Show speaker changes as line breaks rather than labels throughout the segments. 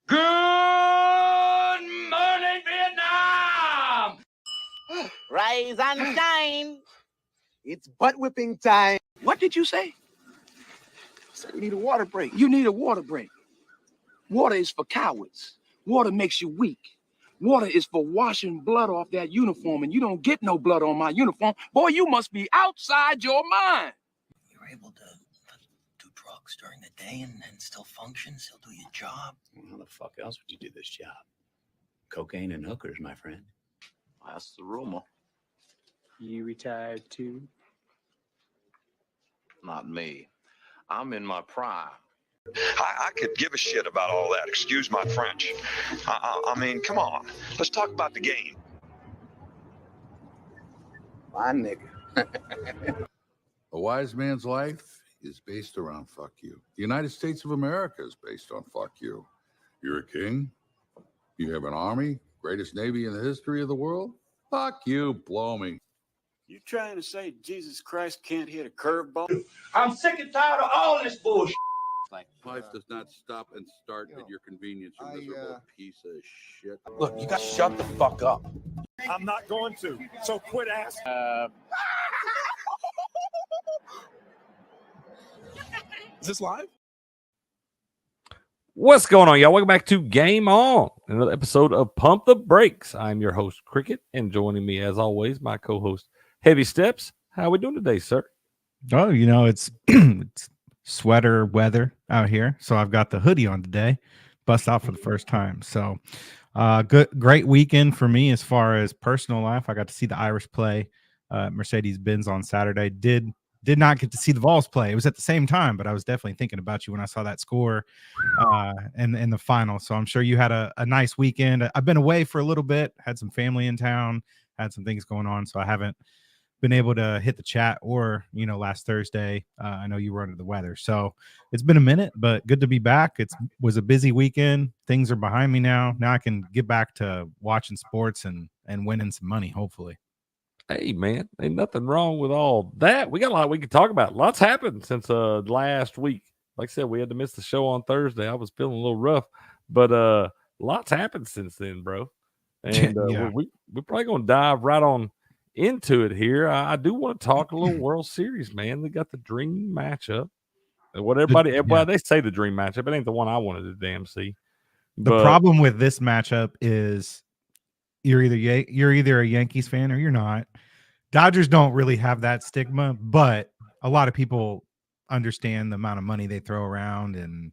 Good morning, Vietnam!
Rise and shine. It's butt whipping time.
What did you say?
I said we need a water break.
You need a water break. Water is for cowards. Water makes you weak. Water is for washing blood off that uniform, and you don't get no blood on my uniform. Boy, you must be outside your mind.
You're able to do drugs during the day and still function, still do your job.
How the fuck else would you do this job? Cocaine and hookers, my friend.
That's the rumor.
You retired too?
Not me. I'm in my prime.
I could give a shit about all that. Excuse my French. I mean, come on. Let's talk about the game.
My nigga.
A wise man's life is based around fuck you. The United States of America is based on fuck you. You're a king. You have an army, greatest navy in the history of the world. Fuck you, blow me.
You trying to say Jesus Christ can't hit a curveball?
I'm sick and tired of all this bullshit.
Life does not stop and start at your convenience, you miserable piece of shit.
Look, you got to shut the fuck up.
I'm not going to. So quit asking.
Is this live?
What's going on, y'all? Welcome back to Game On, another episode of Pump the Brakes. I'm your host, Crickett, and joining me, as always, my co-host, Heavy Steps. How are we doing today, sir?
Oh, you know, it's it's sweater weather out here, so I've got the hoodie on today. Bust out for the first time. So, great weekend for me as far as personal life. I got to see the Irish play Mercedes-Benz on Saturday. Did not get to see the Vols play. It was at the same time, but I was definitely thinking about you when I saw that score in the final. So I'm sure you had a nice weekend. I've been away for a little bit, had some family in town, had some things going on, so I haven't been able to hit the chat or, last Thursday. I know you were under the weather. So it's been a minute, but good to be back. It was a busy weekend. Things are behind me now. Now I can get back to watching sports and winning some money, hopefully.
Hey, man, ain't nothing wrong with all that. We got a lot we could talk about. Lots happened since last week. Like I said, we had to miss the show on Thursday. I was feeling a little rough, but lots happened since then, bro. And
Yeah.
we're probably going to dive right on into it here. I do want to talk a little World Series, man. They got the dream matchup. And what everybody, well, they say the dream matchup. It ain't the one I wanted to damn see.
The problem with this matchup is you're either a Yankees fan or you're not. Dodgers don't really have that stigma, but a lot of people understand the amount of money they throw around, and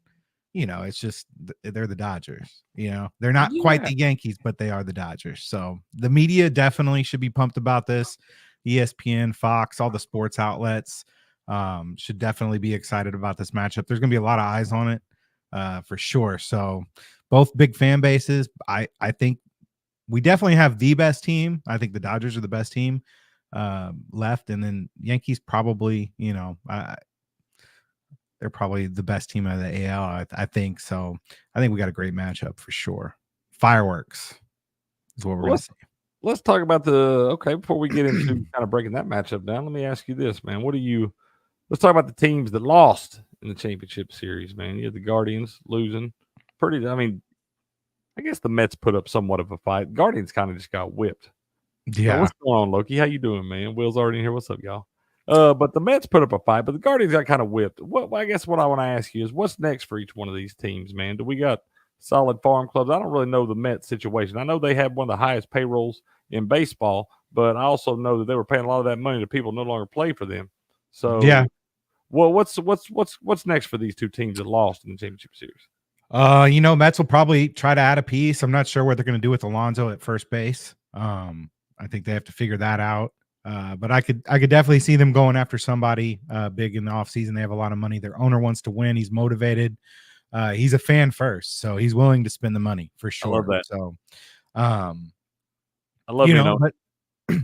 it's just they're the Dodgers. They're not quite the Yankees, but they are the Dodgers. So the media definitely should be pumped about this. ESPN, Fox, all the sports outlets should definitely be excited about this matchup. There's going to be a lot of eyes on it for sure. So both big fan bases. I think we definitely have the best team. I think the Dodgers are the best team left, and then Yankees probably, they're probably the best team out of the AL, I think. So I think we got a great matchup for sure. Fireworks is what we're going to see.
Let's talk about before we get into kind of breaking that matchup down, let me ask you this, man. Let's talk about the teams that lost in the championship series, man. You had the Guardians losing I guess the Mets put up somewhat of a fight. Guardians kind of just got whipped.
Yeah.
So what's going on, Loki? How you doing, man? Will's already in here. What's up, y'all? But the Mets put up a fight, but the Guardians got kind of whipped. I guess what I want to ask you is what's next for each one of these teams, man? Do we got solid farm clubs? I don't really know the Mets situation. I know they have one of the highest payrolls in baseball, but I also know that they were paying a lot of that money to people who no longer play for them. So
yeah.
Well, what's next for these two teams that lost in the championship series?
Mets will probably try to add a piece. I'm not sure what they're going to do with Alonso at first base. I think they have to figure that out. But I could definitely see them going after somebody big in the offseason. They have a lot of money. Their owner wants to win. He's motivated. He's a fan first, so he's willing to spend the money for sure.
I love that.
So,
I love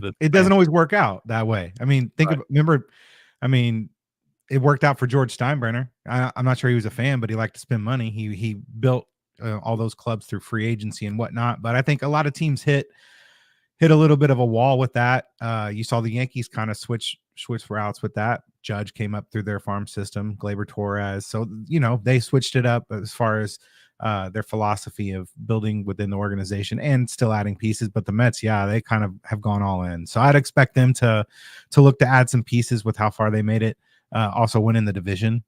but it doesn't always work out that way. I mean, it worked out for George Steinbrenner. I'm not sure he was a fan, but he liked to spend money. He built all those clubs through free agency and whatnot. But I think a lot of teams hit hit a little bit of a wall with that. You saw the Yankees kind of switch routes with that. Judge came up through their farm system, Gleyber Torres. So, they switched it up as far as their philosophy of building within the organization and still adding pieces. But the Mets, they kind of have gone all in. So I'd expect them to look to add some pieces with how far they made it. Also win in the division.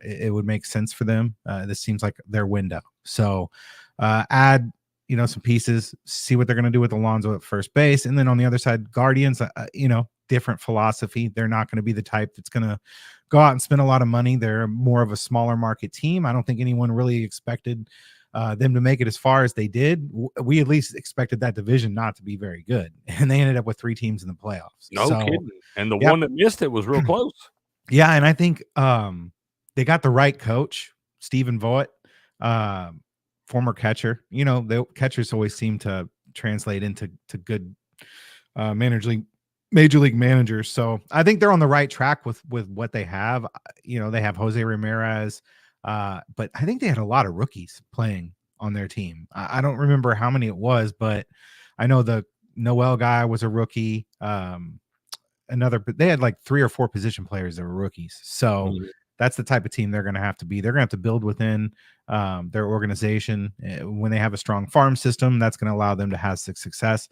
It would make sense for them. This seems like their window. So add, some pieces, see what they're going to do with Alonso at first base. And then on the other side, Guardians, different philosophy. They're not going to be the type that's going to go out and spend a lot of money. They're more of a smaller market team. I don't think anyone really expected them to make it as far as they did. We at least expected that division not to be very good. And they ended up with 3 teams in the playoffs.
No kidding. And the one that missed it was real close.
Yeah, and I think they got the right coach, Stephen Vogt, former catcher. The catchers always seem to translate into good major league managers. So I think they're on the right track with what they have. They have Jose Ramirez, but I think they had a lot of rookies playing on their team. I don't remember how many it was, but I know the Noel guy was a rookie. They had like 3 or 4 position players that were rookies. So that's the type of team they're going to have to be. They're going to have to build within their organization. When they have a strong farm system, that's going to allow them to have success.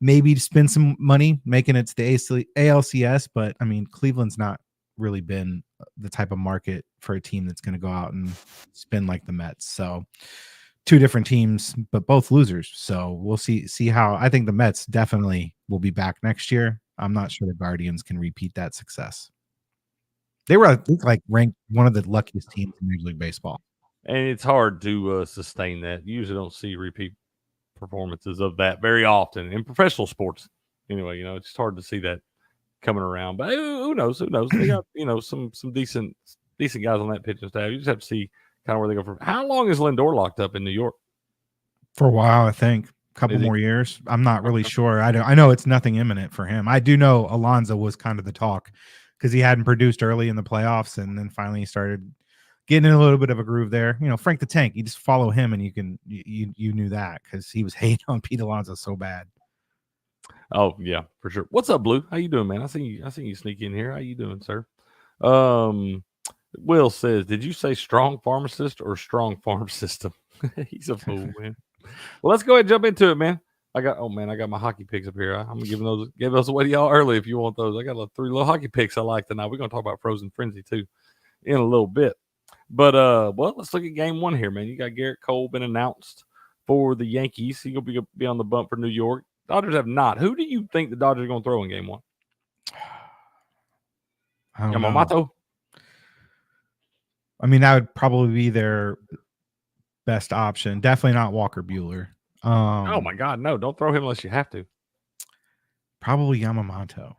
Maybe spend some money making it to the ALCS, but I mean, Cleveland's not really been the type of market for a team that's going to go out and spend like the Mets. So 2 different teams, but both losers. So we'll see how. I think the Mets definitely will be back next year. I'm not sure the Guardians can repeat that success. They were, I think, like ranked one of the luckiest teams in Major League Baseball.
And it's hard to sustain that. You usually don't see repeat performances of that very often in professional sports. Anyway, it's just hard to see that coming around. But who knows? They got some decent guys on that pitching staff. You just have to see kind of where they go from. How long is Lindor locked up in New York?
For a while, I think. Couple more years. I'm not really sure. I know it's nothing imminent for him. I do know Alonso was kind of the talk because he hadn't produced early in the playoffs, and then finally he started getting in a little bit of a groove there. Frank the Tank, you just follow him and you knew that because he was hating on Pete Alonso so bad.
Oh yeah, for sure. What's up, Blue? How you doing, man? I seen you sneak in here. How you doing, sir? Will says, did you say strong pharmacist or strong farm system? He's a fool, man. Well, let's go ahead and jump into it, man. I got my hockey picks up here. I'm gonna give those away to y'all early if you want those. I got 3 little hockey picks I like tonight. We're gonna talk about Frozen Frenzy too in a little bit. But well, let's look at game 1 here, man. You got Garrett Cole been announced for the Yankees. He's gonna be on the bump for New York. Dodgers have not. Who do you think the Dodgers are gonna throw in game 1? Yamamoto.
I mean, that would probably be their best option. Definitely not Walker Buehler.
Oh my God, no! Don't throw him unless you have to.
Probably Yamamoto.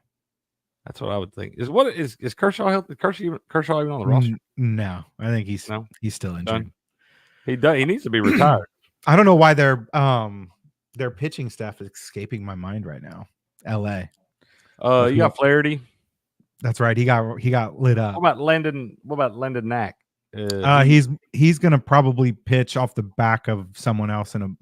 That's what I would think. Is Kershaw healthy? Kershaw even on the roster?
No, I think he's still injured.
Done. He needs to be retired.
I don't know why their pitching staff is escaping my mind right now. LA.
You got Flaherty.
That's right. He got lit up.
What about Landon Knack?
He's gonna probably pitch off the back of someone else in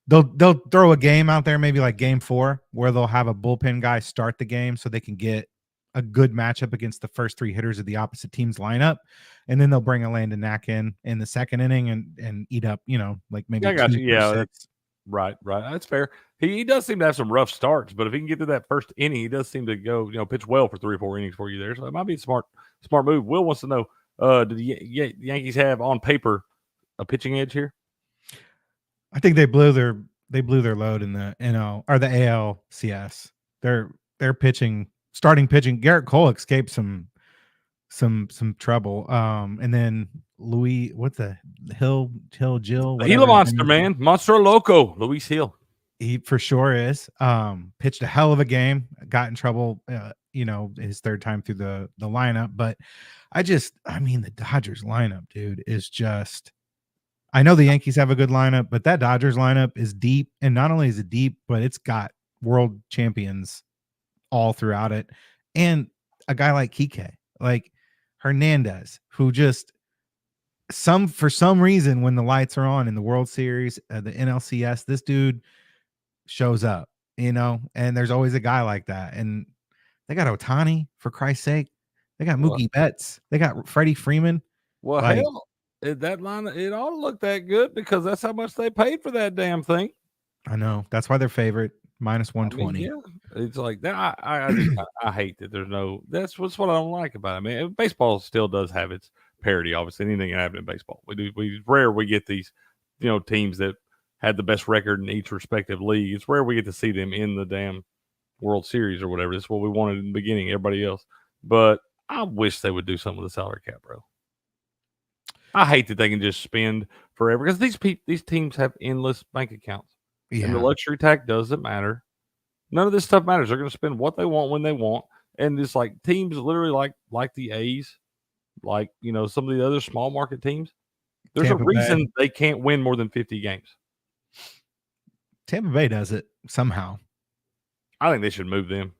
they'll throw a game out there, maybe like game 4, where they'll have a bullpen guy start the game so they can get a good matchup against the first 3 hitters of the opposite team's lineup, and then they'll bring a Landon Knack in the second inning and eat up, like maybe.
I got you. Yeah, right. That's fair. He does seem to have some rough starts, but if he can get to that first inning, he does seem to go pitch well for 3 or 4 innings for you there. So it might be a smart move. Will wants to know: do the Yankees have on paper a pitching edge here?
I think they blew their load in the NL or the ALCS. They're starting pitching. Garrett Cole escaped some trouble. And then Louis, what the Hill Jill?
The Gila monster, man. Monster Loco, Luis Hill.
He for sure is. Pitched a hell of a game. Got in trouble, his 3rd time through the lineup. But the Dodgers lineup, dude, is just. I know the Yankees have a good lineup, but that Dodgers lineup is deep. And not only is it deep, but it's got world champions all throughout it. And a guy like Kike, like Hernandez, who just for some reason, when the lights are on in the World Series, the NLCS, this dude shows up. and there's always a guy like that. And they got Otani, for Christ's sake. They got
Well,
Mookie Betts. They got Freddie Freeman.
Well,
Like,
hell, that line it ought to look that good because that's how much they paid for that damn thing.
I know. That's why they're favorite, minus
I mean,
120.
yeah, it's like that. I hate that there's no. That's what I don't like about it. I mean, baseball still does have its parity. Obviously, anything can happen in baseball. We rare we get these, teams that had the best record in each respective league. It's rare we get to see them in the damn World Series or whatever. That's what we wanted in the beginning. Everybody else, but I wish they would do something with the salary cap, bro. I hate that they can just spend forever because these teams have endless bank accounts.
Yeah.
And the luxury tax doesn't matter. None of this stuff matters. They're going to spend what they want when they want. And it's like teams literally like the A's, like, some of the other small market teams. There's
Tampa
a reason
Bay.
they can't win more than 50 games.
Tampa Bay does it somehow.
I think they should move them.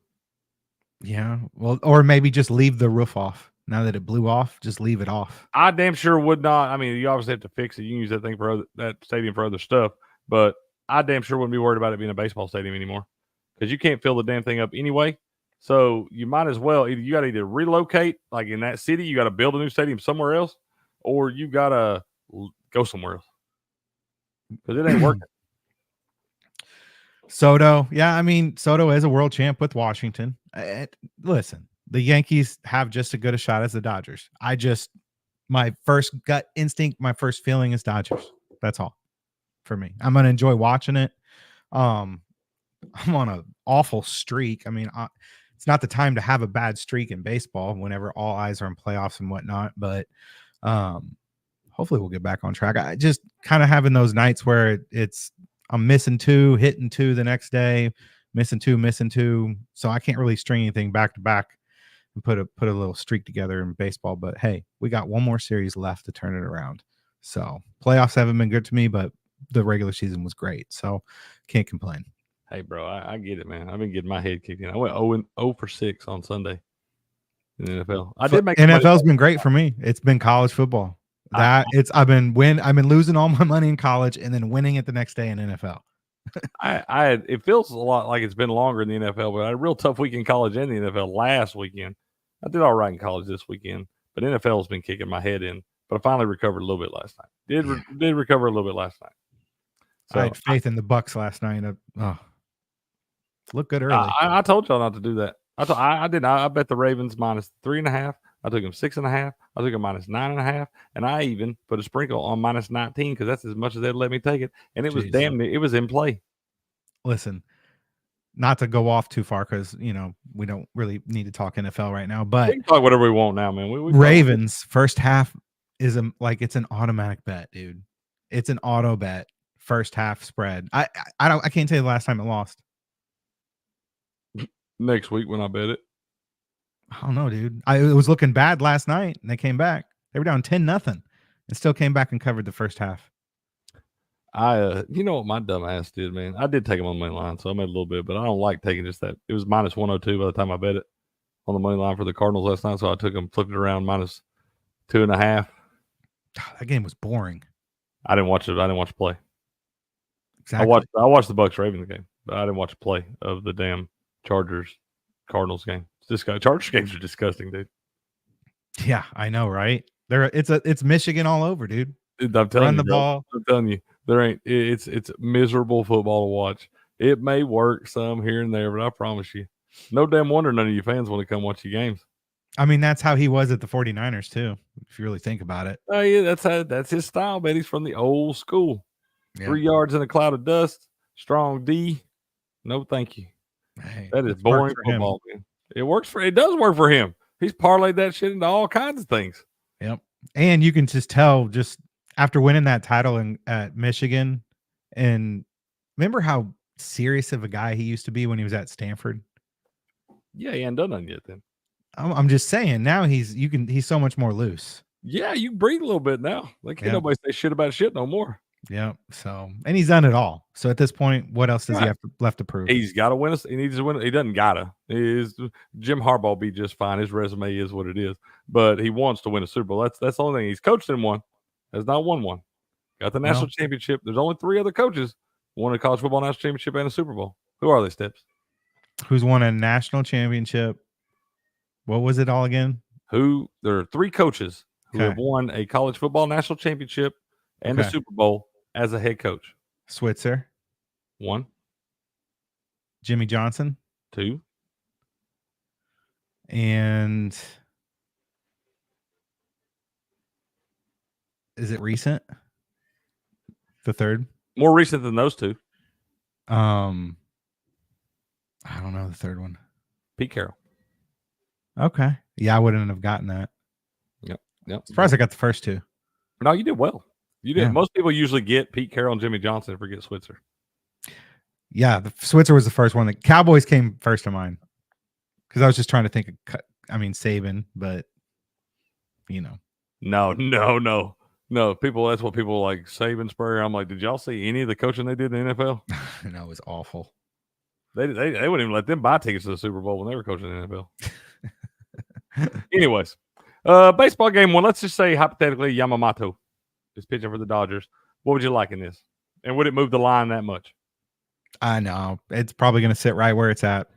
Yeah. Well, or maybe just leave the roof off. Now that it blew off, just leave it off.
I damn sure would not. I mean, you obviously have to fix it. You can use that thing for that stadium for other stuff, but I damn sure wouldn't be worried about it being a baseball stadium anymore because you can't fill the damn thing up anyway. So you might as well you got to either relocate, like in that city, you got to build a new stadium somewhere else, or you got to go somewhere else because it ain't working.
Soto, yeah, I mean, Soto is a world champ with Washington. Listen, the Yankees have just as good a shot as the Dodgers. My first gut instinct, my first feeling is Dodgers. That's all for me. I'm gonna enjoy watching it. I'm on an awful streak. I mean, it's not the time to have a bad streak in baseball whenever all eyes are on playoffs and whatnot. But hopefully we'll get back on track. I just kind of having those nights where I'm missing two, hitting two the next day, missing two. So I can't really string anything back to back and put a little streak together in baseball. But hey, we got one more series left to turn it around. So playoffs haven't been good to me, but the regular season was great. So can't complain.
Hey, bro, I get it, man. I've been getting my head kicked in. I went 0 for 6 on Sunday in the NFL. I did make
NFL's been great for me. It's been college football. I've been losing all my money in college and then winning it the next day in NFL.
It feels a lot like it's been longer in the NFL, but I had a real tough week in college and the NFL last weekend. I did all right in college this weekend, but NFL has been kicking my head in. But I finally recovered a little bit last night. Did recover a little bit last night. So
I had faith in the Bucks last night. Look good early.
I told y'all not to do that. I didn't. I bet the Ravens minus 3.5. I took them 6.5. I took them minus 9.5, and I even put a sprinkle on minus 19 because that's as much as they'd let me take it. And it was it was in play.
Listen, not to go off too far because we don't really need to talk NFL right now, but
we can talk whatever we want now, man. We
Ravens first half is it's an automatic bet, dude. It's an auto bet. First half spread. I can't tell you the last time it lost.
Next week when I bet it.
I don't know, dude. It was looking bad last night, and they came back. They were down 10-0, and still came back and covered the first half.
You know what my dumb ass did, man? I did take them on the money line, so I made a little bit, but I don't like taking just that. It was minus 102 by the time I bet it on the money line for the Cardinals last night, so I took them, flipped it around minus 2.5.
That game was boring.
I didn't watch it. I didn't watch play.
Exactly.
I watched the Bucks Ravens game, but I didn't watch play of the damn Chargers Cardinals game. Chargers games are disgusting, dude.
Yeah, I know, right? It's Michigan all over, dude.
I'm telling you, ball. I'm telling you, it's miserable football to watch. It may work some here and there, but I promise you, no damn wonder none of you fans want to come watch your games.
I mean, that's how he was at the 49ers too, if you really think about it.
Oh yeah, that's his style, man. He's from the old school. Yeah. 3 yards in a cloud of dust, strong D. No, thank you.
Hey,
that is boring football, man. It does work for him. He's parlayed that shit into all kinds of things.
Yep. And you can just tell just after winning that title at Michigan, and remember how serious of a guy he used to be when he was at Stanford?
Yeah, he ain't done nothing yet then.
I'm just saying now he's so much more loose.
Yeah, you can breathe a little bit now. Like can't nobody say shit about shit no more.
Yeah. So, and he's done it all. So at this point, what else does he have left to prove?
He's got to win us. He needs to win. He doesn't gotta. Jim Harbaugh be just fine. His resume is what it is, but he wants to win a Super Bowl. That's the only thing. He's coached in one. Has not won one. Got the national championship. There's only 3 other coaches won a college football national championship and a Super Bowl. Who are they, Steps?
Who's won a national championship? What was it all again?
There are 3 coaches who
Okay.
have won a college football national championship and a
Okay.
Super Bowl as a head coach.
Switzer,
1,
Jimmy Johnson,
2,
and is it recent? The third?
more recent than those 2.
I don't know the third one.
Pete Carroll.
Okay. Yeah, I wouldn't have gotten that.
Yep.
Surprised I got the first 2.
No, you did well. You did.
Yeah.
Most people usually get Pete Carroll and Jimmy Johnson and forget Switzer.
Yeah, the Switzer was the first one. The Cowboys came first to mind because I was just trying to think of, Saban, but
No. People, that's what people like Saban, Spurrier. I'm like, did y'all see any of the coaching they did in the NFL?
No, it was awful.
They wouldn't even let them buy tickets to the Super Bowl when they were coaching the NFL. Anyways, baseball game 1. Let's just say hypothetically Yamamoto is pitching for the Dodgers. What would you like in this? And would it move the line that much?
I know it's probably going to sit right where it's at,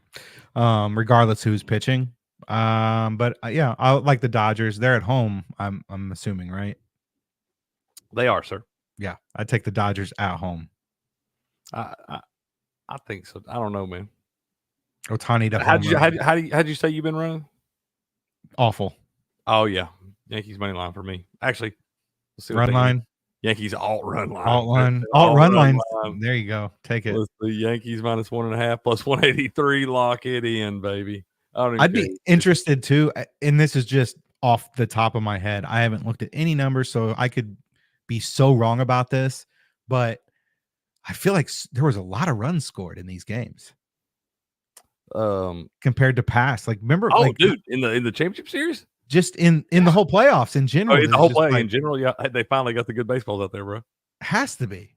regardless who's pitching. But yeah, I like the Dodgers. They're at home. I'm assuming, right?
They are, sir.
Yeah, I'd take the Dodgers at home.
I think so. I don't know, man.
Otani to
how'd you say you've been running?
Awful.
Oh yeah, Yankees money line for me. Actually, let's see
run line.
Yankees alt run line.
Alt run line. There you go. Take it.
Let's the Yankees minus 1.5 plus 183. Lock it in, baby.
I'd be interested too, and this is just off the top of my head. I haven't looked at any numbers, so I could be so wrong about this, but I feel like there was a lot of runs scored in these games. Compared to past, like remember?
Oh, dude, in the championship series,
just in the whole playoffs in general.
Oh, in the whole play in general, yeah, they finally got the good baseballs out there, bro.
Has to be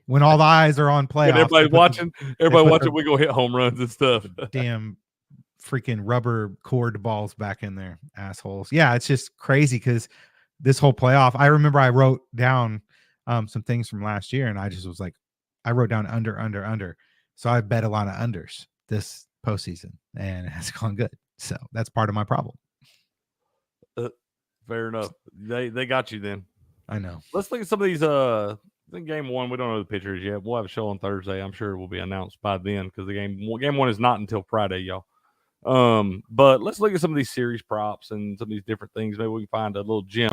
when all the eyes are on playoffs.
And everybody watching. We go hit home runs and stuff.
Damn, freaking rubber cord balls back in there, assholes. Yeah, it's just crazy because this whole playoff. I remember I wrote down some things from last year, and I just was like, I wrote down under. So I bet a lot of unders this postseason, and it has gone good. So that's part of my problem.
Fair enough. They got you then.
I know.
Let's look at some of these. I think game 1, we don't know the pitchers yet. We'll have a show on Thursday. I'm sure it will be announced by then because the game 1 is not until Friday, y'all. But let's look at some of these series props and some of these different things. Maybe we can find a little gem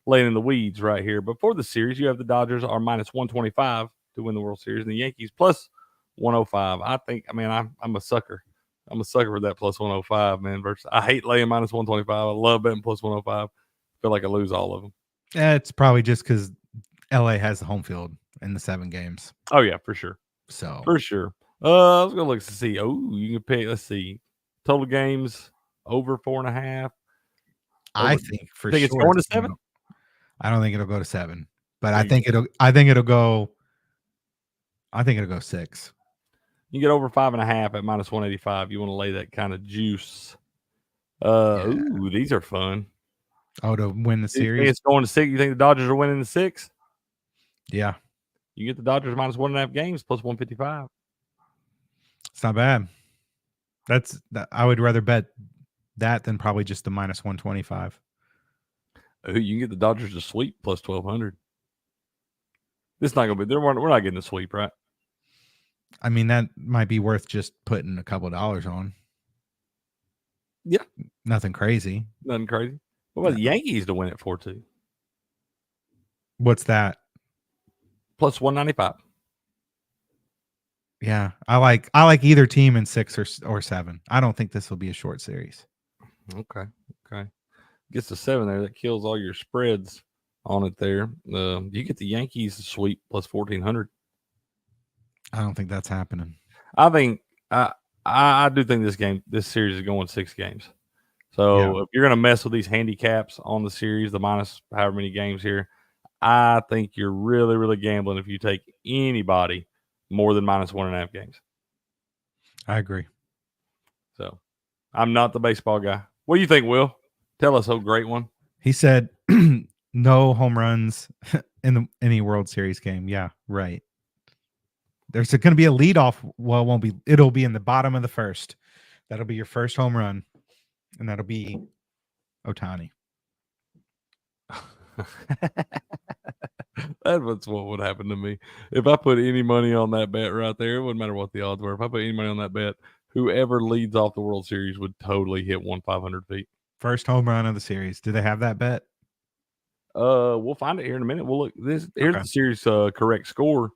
laying in the weeds right here. But for the series, you have the Dodgers are minus 125 to win the World Series, and the Yankees plus 105. I'm a sucker. I'm a sucker for that plus 105, man. I hate laying minus 125. I love betting plus 105. Feel like I lose all of them.
Yeah, it's probably just because LA has the home field in the 7 games.
Oh yeah, for sure.
So
for sure. I was gonna look to see. Oh, you can pick. Let's see. Total games over 4.5.
I think for
sure
it's
going to 7.
I don't think it'll go to 7, but I think it'll go 6.
You get over 5.5 at minus 185. You want to lay that kind of juice. Ooh, these are fun.
Oh, to win the series.
You think it's going to 6. You think the Dodgers are winning the 6?
Yeah.
You get the Dodgers minus 1.5 games plus 155.
It's not bad. I would rather bet that than probably just the minus 125.
You can get the Dodgers to sweep plus 1,200. This is not going to be. We're not getting the sweep, right?
I mean, that might be worth just putting a couple of dollars on.
Yeah.
Nothing crazy.
Nothing crazy. What about the Yankees to win it 4-2?
What's that?
Plus 195.
Yeah, I like either team in 6 or 7. I don't think this will be a short series.
Okay. Gets to 7 there. That kills all your spreads on it there. You get the Yankees to sweep plus 1,400.
I don't think that's happening.
I think I do think this series is going 6 games. So if you're going to mess with these handicaps on the series, the minus however many games here, I think you're really, really gambling if you take anybody more than minus 1.5 games.
I agree.
So I'm not the baseball guy. What do you think, Will? Tell us, great one.
He said no home runs in any World Series game. Yeah, right. There's going to be a leadoff. Well, it won't be. It'll be in the bottom of the first. That'll be your first home run, and that'll be Ohtani.
That's what would happen to me if I put any money on that bet right there. It wouldn't matter what the odds were. If I put any money on that bet, whoever leads off the World Series would totally hit 500 feet.
First home run of the series. Do they have that bet?
We'll find it here in a minute. We'll look. Here's the series correct score.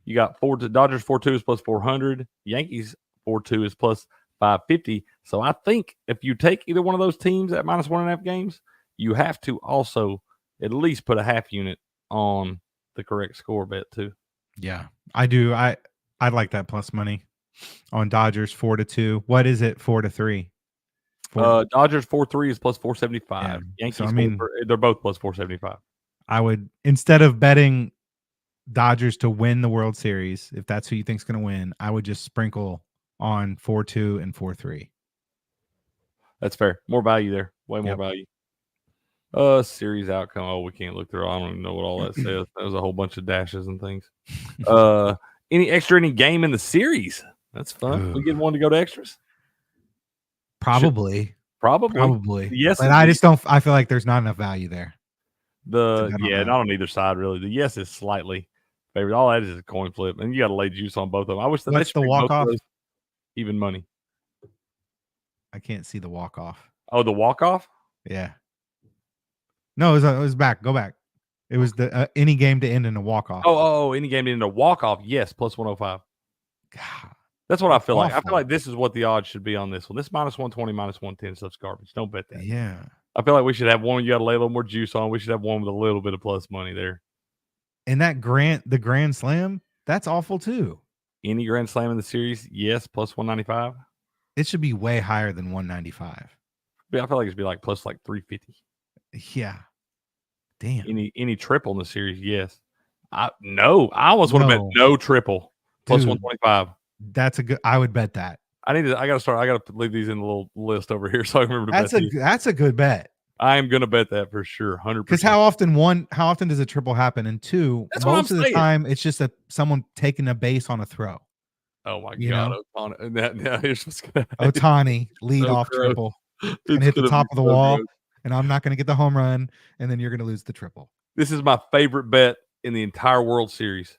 You got Dodgers 4-2 is plus 400. Yankees 4-2 is plus 550. So I think if you take either one of those teams at minus 1.5 games, you have to also at least put a half unit on the correct score bet too.
Yeah, I do. I'd like that plus money on Dodgers 4-2. What is it? 4-3.
Dodgers 4-3 is plus 475.
Yeah.
Yankees,
So,
they're both plus 475.
I would, instead of betting Dodgers to win the World Series, if that's who you think's going to win, I would just sprinkle on 4-2 and 4-3.
That's fair. More value there. Way more value. Series outcome. Oh, we can't look through. I don't even know what all that says. That was a whole bunch of dashes and things. Any game in the series? That's fun. We get one to go to extras.
Probably.
Yes,
but I just don't. I feel like there's not enough value there.
Not on either side really. The yes is slightly favored. All that is a coin flip, and you got to lay juice on both of them. I wish that
What's the walk off?
Even money.
I can't see the walk off.
Oh, the walk off?
Yeah. No, it was back. Go back. It was the any game to end in a walk off.
Oh, any game to end in a walk off. Yes, plus 105. God. That's what I feel like. I feel like this is what the odds should be on this one. This minus 120, minus 110 stuff's garbage. Don't bet that.
Yeah.
I feel like we should have one you got to lay a little more juice on. We should have one with a little bit of plus money there.
And the Grand Slam, that's awful too.
Any Grand Slam in the series, yes, plus 195.
It should be way higher than 195.
But I feel like it should be like plus like 350.
Yeah. Damn.
Any triple in the series, yes. I almost want to bet no triple plus 125.
That's a good. I would bet that. I
got to leave these in the little list over here so I can remember to bet these.
That's a good bet.
I am going to bet that for sure, 100%.
Because how often does a triple happen? And two, most of the time it's just someone taking a base on a throw.
Oh my God, Ohtani! Here's what's gonna
Ohtani lead off triple and hit the top of the wall, and I'm not going to get the home run, and then you're going to lose the triple.
This is my favorite bet in the entire World Series.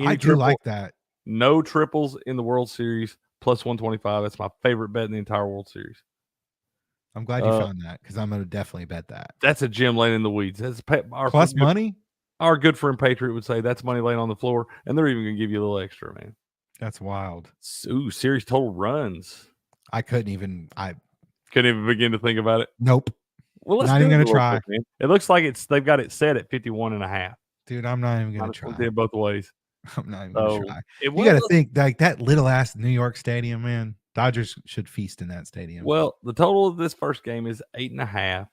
I do like that.
No triples in the World Series plus 125. That's my favorite bet in the entire World Series.
I'm glad you found that because I'm going to definitely bet that.
That's a gem laying in the weeds. That's
plus money.
Our good friend Patriot would say that's money laying on the floor, and they're even going to give you a little extra, man.
That's wild.
Ooh, series total runs.
I couldn't even
begin to think about it.
Nope.
Well, let's
not even going to try.
Quick, it looks like they've got it set at 51.5.
Dude, I'm not even going to try.
Both ways.
I'm not even going to try. You got to think like that little ass New York stadium, man. Dodgers should feast in that stadium.
Well, the total of this first game is 8.5.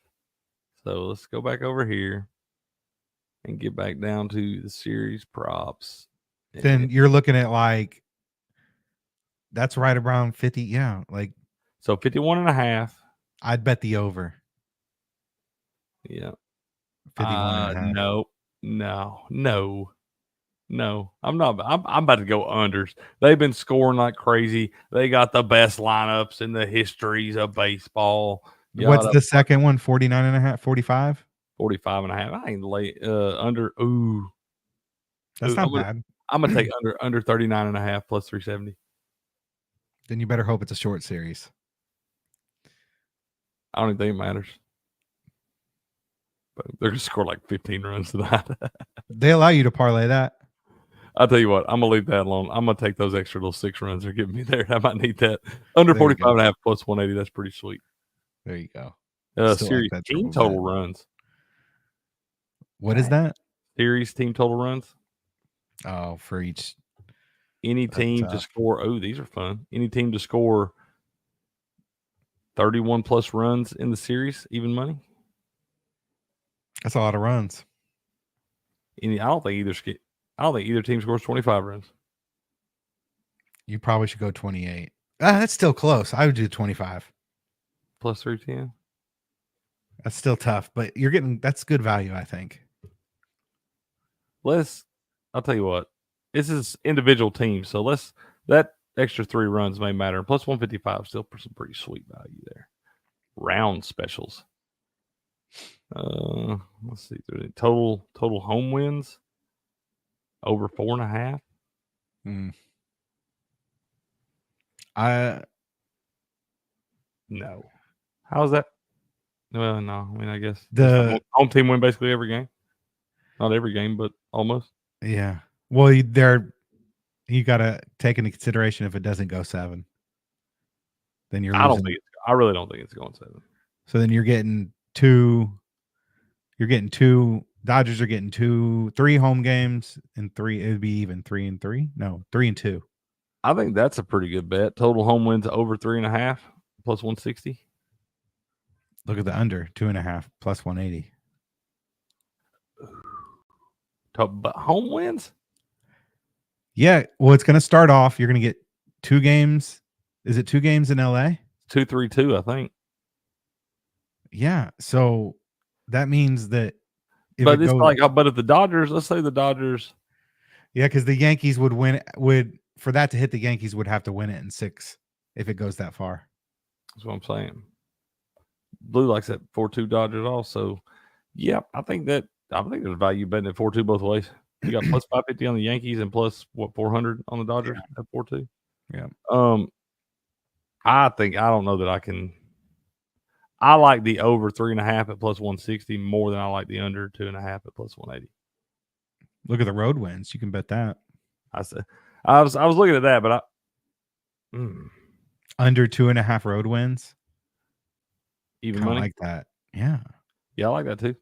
So let's go back over here and get back down to the series props.
Then you're looking at like that's right around 50. Yeah, like
so 51.5.
I'd bet the over.
Yeah.
51.5.
No. I'm not. I'm about to go unders. They've been scoring like crazy. They got the best lineups in the histories of baseball.
What's the second one? 49.5, 45?
45.5. I ain't late under. Ooh.
That's not bad.
I'm gonna take under 39.5 plus 370.
Then you better hope it's a short series.
I don't even think it matters. But they're gonna score like 15 runs tonight.
They allow you to parlay that.
I'll tell you what, I'm gonna leave that alone. I'm gonna take those extra little 6 runs they're giving me there. I might need that. Under 45.5 plus 180. That's pretty sweet.
There you go.
Series like team total runs.
What is that?
Series team total runs.
Oh, for each
any team to score. Oh, these are fun. Any team to score 31 plus runs in the series, even money.
That's a lot of runs.
I don't think either team scores 25 runs.
You probably should go 28. That's still close. I would do 25
plus 310.
That's still tough, but that's good value, I think.
I'll tell you what. this is individual teams, so that extra 3 runs may matter. Plus 155 still for some pretty sweet value there. Round specials. Let's see. Total home wins over 4.5. No. How's that? Well, no. I mean, I guess
the
home team win basically every game. Not every game, but almost.
Yeah. Well, you got to take into consideration if it doesn't go 7, then you're losing.
I really don't think it's going 7.
So then you're getting 2. You're getting 2. Dodgers are getting 3 home games and 3. It would be even 3 and 3. No, 3 and 2.
I think that's a pretty good bet. Total home wins over 3.5 plus 160.
Look at the under 2.5 plus 180.
But home wins?
Yeah. Well, it's going to start off. You're going to get 2 games. Is it 2 games in LA?
2-3-2, I think.
Yeah. So that means that.
But if the Dodgers, let's say the Dodgers.
Yeah, because the Yankees would win. For that to hit, the Yankees would have to win it in 6 if it goes that far.
That's what I'm saying. Blue likes that 4-2 Dodgers also. Yeah, I think there's value betting at 4-2 both ways. You got plus 550 on the Yankees and plus 400 on the Dodgers at 4-2.
Yeah.
I don't know that I can. I like the over 3.5 at plus 160 more than I like the under 2.5 at plus 180.
Look at the road wins. You can bet that.
I was looking at that, but
under 2.5 road wins.
Even money
like that. Yeah.
Yeah, I like that too.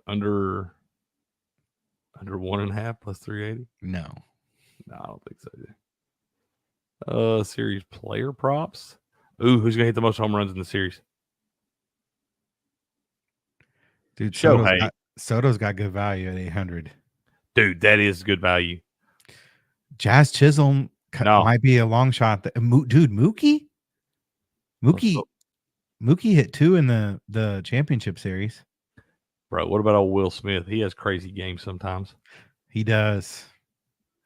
Under 1.5 plus 380.
No,
I don't think so either. Series player props. Ooh, who's gonna hit the most home runs in the series?
Dude,
Shohei.
Soto's got good value at 800.
Dude, that is good value.
Jazz Chisholm might be a long shot. Dude, Mookie hit 2 in the championship series.
Bro, what about old Will Smith? He has crazy games sometimes.
He does,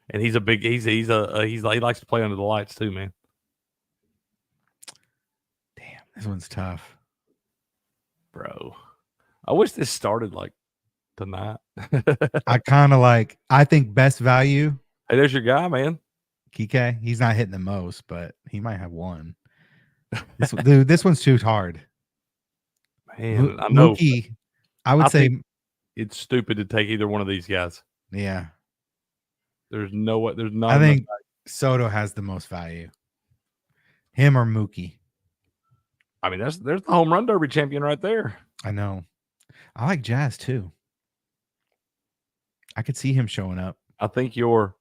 and he likes to play under the lights too, man.
Damn, this one's tough,
bro. I wish this started like tonight.
I think best value.
Hey, there's your guy, man.
Kike. He's not hitting the most, but he might have one. This one's too hard.
Man, I know.
Mookie, I would say
it's stupid to take either one of these guys.
Yeah.
There's no way. There's not.
I think Soto has the most value. Him or Mookie.
I mean, there's the home run derby champion right there.
I know. I like Jazz too. I could see him showing up.
I think your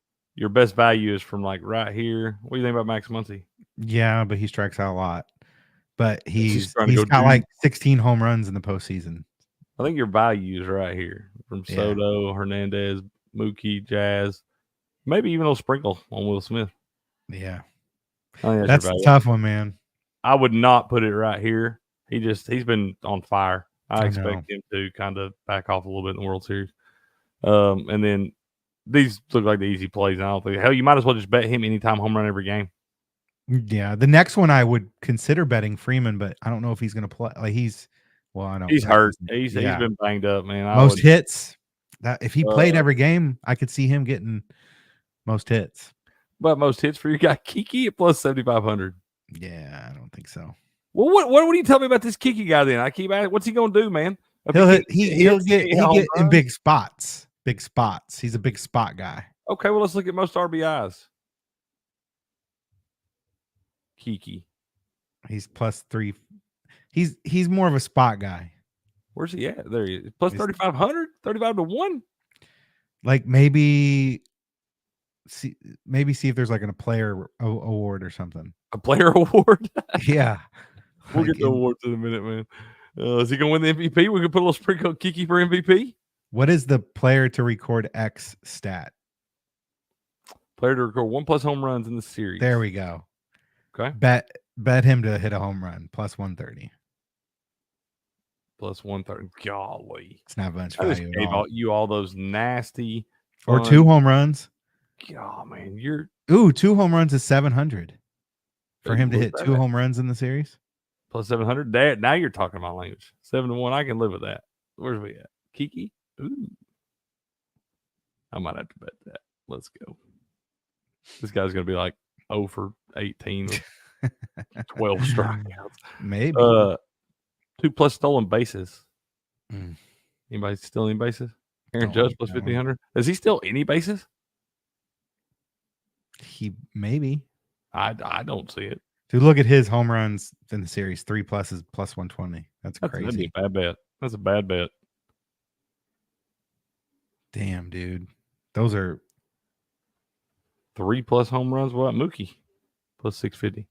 best value is from like right here. What do you think about Max Muncy?
Yeah, but he strikes out a lot. But he's got like 16 home runs in the postseason.
I think your value is right here from Soto, Hernandez, Mookie, Jazz, maybe even a little sprinkle on Will Smith.
Yeah,
that's
a tough one, man.
I would not put it right here. He's been on fire. I expect him to kind of back off a little bit in the World Series. And then these look like the easy plays. I don't think you might as well just bet him anytime home run every game.
Yeah, the next one I would consider betting Freeman, but I don't know if he's going to play. Like he's
hurt. He's been banged up, man.
Most hits. That if he played every game, I could see him getting most hits.
But most hits for your guy Kiki at plus 7,500.
Yeah, I don't think so.
Well, what do you tell me about this Kiki guy then? I keep asking, what's he going to do, man?
He'll get in big spots. Big spots. He's a big spot guy.
Okay, well let's look at most RBIs. Kiki.
He's plus 3. He's more of a spot guy.
Where's he at? There he is. Plus 3,500? 35 to 1?
Like maybe see if there's like a player award or something.
A player award?
Yeah.
We'll get the awards in a minute, man. Is he going to win the MVP? We could put a little sprinkle Kiki for MVP.
What is the player to record X stat?
Player to record 1+ home runs in the series.
There we go.
Okay.
Bet him to hit a home run plus 130.
Plus 130. Golly.
It's not much value.
I just gave you all those nasty
Or
fun.
2 home runs.
Oh man, you're
2 home runs is 700 for him to
where's
hit
that
2
at?
home runs in the series.
Plus 700. Dad, now you're talking my language. 7-1. I can live with that. Where's we at? Kiki? Ooh. I might have to bet that. Let's go. This guy's going to be like 0 for 18 with 12 strikeouts.
Maybe.
2+ stolen bases.
Mm.
Anybody steal any bases? Aaron
Don't
Judge
like
plus
that one.
1,500. Does he steal any bases?
He maybe.
I don't see it.
Dude, look at his home runs in the series. 3+ is plus 120. That's
That'd be
crazy.
a bad bet. That's a bad bet.
Damn, dude. Those are
3+ home runs. What about Mookie? Plus 650.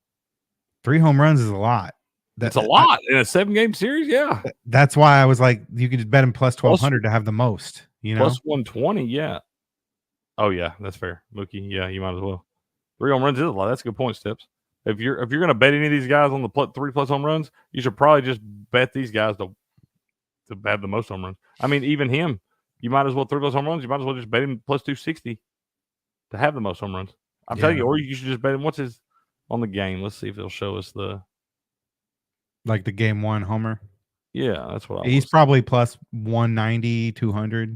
3 home runs is a lot.
That's a lot in a 7-game series. Yeah.
That's why I was like, you could just bet him plus 1,200 to have the most, you know?
Plus 120. Yeah. Oh yeah, that's fair. Mookie. Yeah, you might as well. 3 home runs is a lot. That's a good point, Steps. If you're going to bet any of these guys on the 3+ home runs, you should probably just bet these guys to have the most home runs. I mean, even him, you might as well 3+ home runs. You might as well just bet him plus 260 to have the most home runs. I'm telling you, or you should just bet him. What's his on the game? Let's see if it'll show us the
Like the game 1 homer.
Yeah, that's what I.
He's probably plus 190, 200,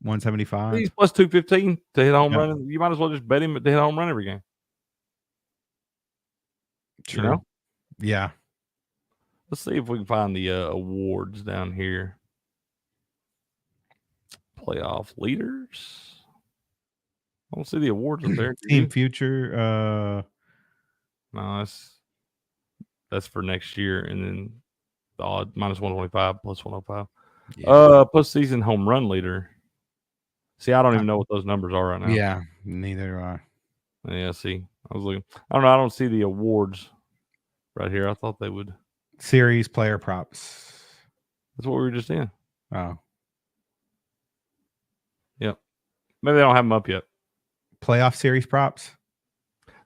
175.
He's plus 215 to hit a home run. You might as well just bet him to hit a home run every game.
True.
You know?
Yeah.
Let's see if we can find the awards down here. Playoff leaders. I don't see the awards up there.
Team future.
No, that's for next year, and then the odd minus 125 plus 105. Yeah. Postseason home run leader. See, I don't even know what those numbers are right now.
Yeah, neither do I.
Yeah, see, I was looking. I don't know. I don't see the awards right here. I thought they would.
Series player props.
That's what we were just in.
Oh.
Yep. Maybe they don't have them up yet.
Playoff series props.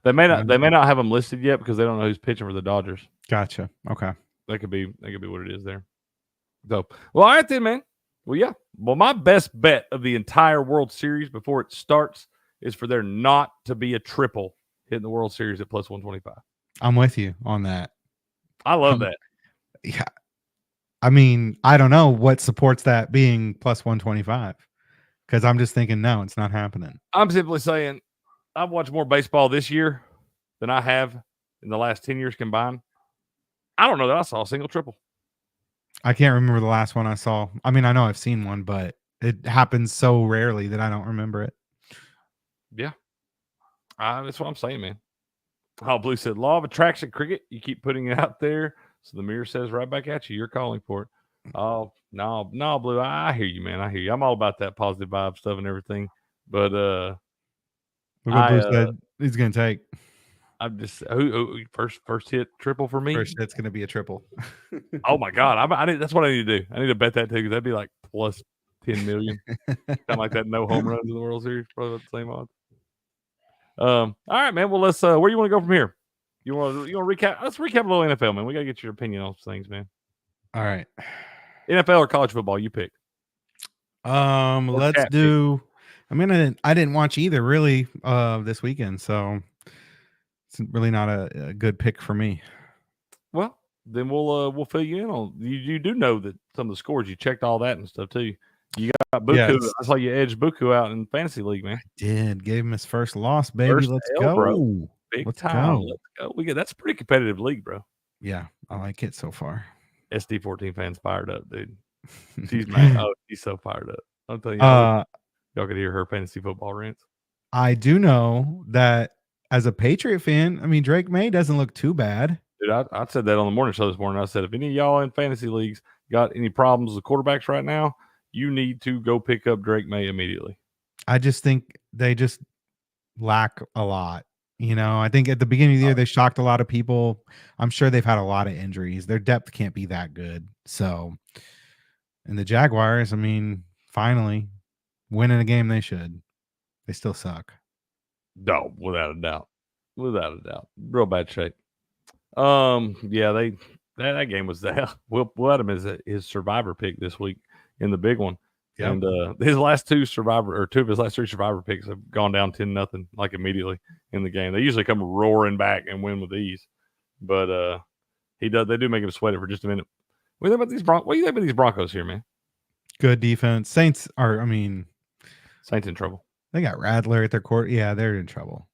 They may not. They may not have them listed yet because they don't know who's pitching for the Dodgers.
Gotcha. Okay.
That could be what it is there. So, well, all right then, man. Well, yeah. Well, my best bet of the entire World Series before it starts is for there not to be a triple hitting the World Series at plus 125.
I'm with you on that.
I love that.
Yeah. I mean, I don't know what supports that being plus 125 because I'm just thinking, no, it's not happening.
I'm simply saying I've watched more baseball this year than I have in the last 10 years combined. I don't know that I saw a single triple.
I can't remember the last one I saw. I mean, I know I've seen one, but it happens so rarely that I don't remember it.
Yeah. That's what I'm saying, man. Oh, Blue said, law of attraction, Cricket. You keep putting it out there, so the mirror says right back at you. You're calling for it. Oh, no, Blue. I hear you, man. I hear you. I'm all about that positive vibe stuff and everything. But
look what Blue said he's going to take.
I'm just who first hit triple for me.
First hit's going to be a triple.
Oh my God! That's what I need to do. I need to bet that too because that'd be like plus 10 million, something like that. No home runs in the World Series, probably the same odds. All right, man. Well, let's. Where do you want to go from here? You want to recap? Let's recap a little NFL, man. We gotta get your opinion on things, man.
All right.
NFL or college football? You pick.
Let's do. I mean, I didn't watch either really this weekend, so it's really not a good pick for me.
Well, then we'll fill you in on. You do know that some of the scores. You checked all that and stuff too. You got Buku. Yes. I saw you edge Buku out in fantasy league, man.
I did. Gave him his first loss, baby. Let's go,
bro. Big time. Let's go. That's a pretty competitive league, bro.
Yeah, I like it so far.
SD14 fans fired up, dude. She's mad. Oh, she's so fired up. I'm telling you, y'all could hear her fantasy football rants.
I do know that as a Patriot fan, I mean, Drake May doesn't look too bad.
Dude, I said that on the morning show this morning. I said, if any of y'all in fantasy leagues got any problems with quarterbacks right now, you need to go pick up Drake May immediately.
I just think they just lack a lot. You know, I think at the beginning of the year, they shocked a lot of people. I'm sure they've had a lot of injuries. Their depth can't be that good. So, and the Jaguars, I mean, finally winning a game they should. They still suck.
No, without a doubt. Without a doubt. Real bad shape. Yeah, that game was the hell. Will Adam is his survivor pick this week in the big one. And his last two of his last three survivor picks have gone down 10-0, like immediately in the game. They usually come roaring back and win with ease. But they do make him sweat it for just a minute. What do you think about these Broncos here, man?
Good defense. Saints
in trouble.
They got Radler at their court. Yeah, they're in trouble.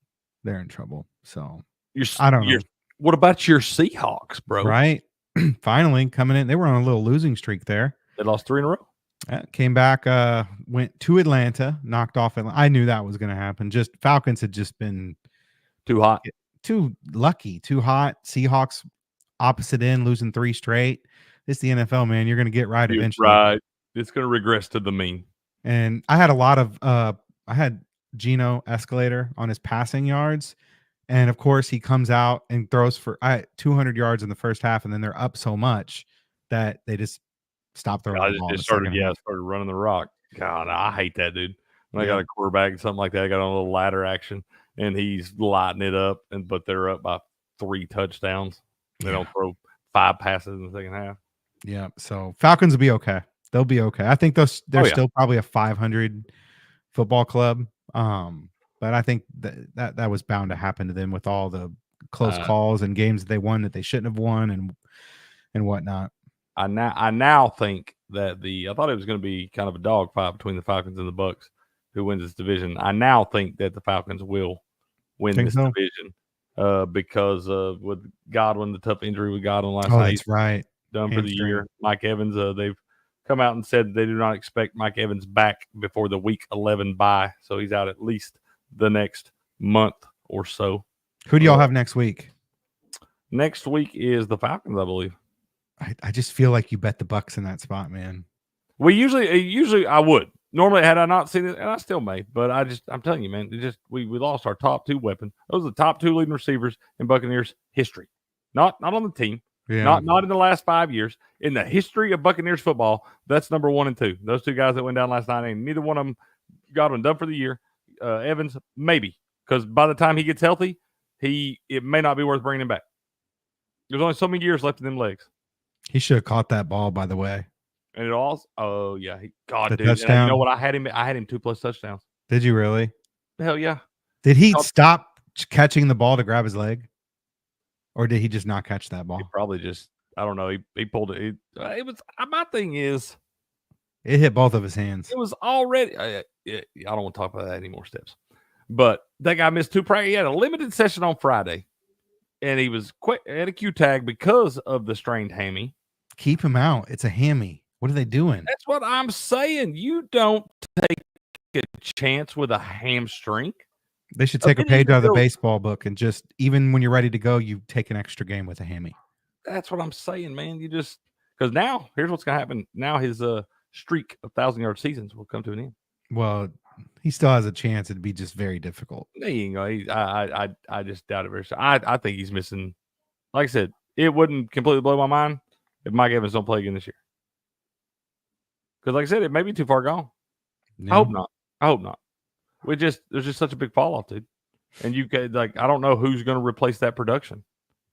So I don't know.
What about your Seahawks, bro?
Right. Finally coming in. They were on a little losing streak there.
They lost 3 in a row.
Came back, went to Atlanta, knocked off Atlanta. I knew that was going to happen. Just Falcons had just been
too hot,
too lucky, too hot. Seahawks opposite end, losing 3 straight. It's the NFL, man. You're going to get right eventually.
Right. It's going to regress to the mean.
And I had a lot of I had Geno Escalator on his passing yards. And of course, he comes out and throws for 200 yards in the first half, and then they're up so much that they just stop throwing the ball.
Started running the rock. God, I hate that, dude. When I got a quarterback and something like that, I got on a little ladder action, and he's lighting it up, but they're up by 3 touchdowns. They don't throw 5 passes in the second half.
Yeah, so Falcons will be okay. They'll be okay. I think they're still probably a 500 football club. But I think that was bound to happen to them with all the close calls and games that they won that they shouldn't have won and whatnot.
I now think that I thought it was going to be kind of a dogfight between the Falcons and the Bucks, who wins this division. I now think that the Falcons will win this division because with Godwin, the tough injury with Godwin last night.
That's right.
Done for the year. Mike Evans, they've come out and said they do not expect Mike Evans back before the Week 11 bye, so he's out at least the next month or so.
Who do y'all have next week?
Next week is the Falcons, I believe.
I just feel like you bet the Bucks in that spot, man.
We usually I would. Normally, had I not seen it, and I still may, but I'm telling you, man, we lost our top 2 weapons. Those are the top 2 leading receivers in Buccaneers history. Not on the team.
Yeah.
Not in the last 5 years. In the history of Buccaneers football, that's number 1 and 2. Those 2 guys that went down last night, and neither one of them got one done for the year. Evans, maybe, because by the time he gets healthy, it may not be worth bringing him back. There's only so many years left in them legs.
He should have caught that ball, by the way.
And it also, oh yeah,
The
dude,
touchdown.
you know what? I had him 2+ touchdowns.
Did you really?
Hell yeah.
Did he stop catching the ball to grab his leg, or did he just not catch that ball?
He probably just, I don't know. He pulled it. It was my thing is,
it hit both of his hands.
It was already. I don't want to talk about that anymore. Steps, but that guy missed 2 practice. He had a limited session on Friday, and he was at a Q tag because of the strained hammy.
Keep him out. It's a hammy. What are they doing?
That's what I'm saying. You don't take a chance with a hamstring.
They should take a page out of the baseball book and just, even when you're ready to go, you take an extra game with a hammy.
That's what I'm saying, man. You just, because now here's what's going to happen. Now his streak of 1,000-yard seasons will come to an end.
Well, he still has a chance. It'd be just very difficult.
There you go. I just doubt it very soon. I think he's missing. Like I said, it wouldn't completely blow my mind if Mike Evans don't play again this year. Because, like I said, it may be too far gone. Yeah. I hope not. There's just such a big fall off, dude. And you could, I don't know who's going to replace that production.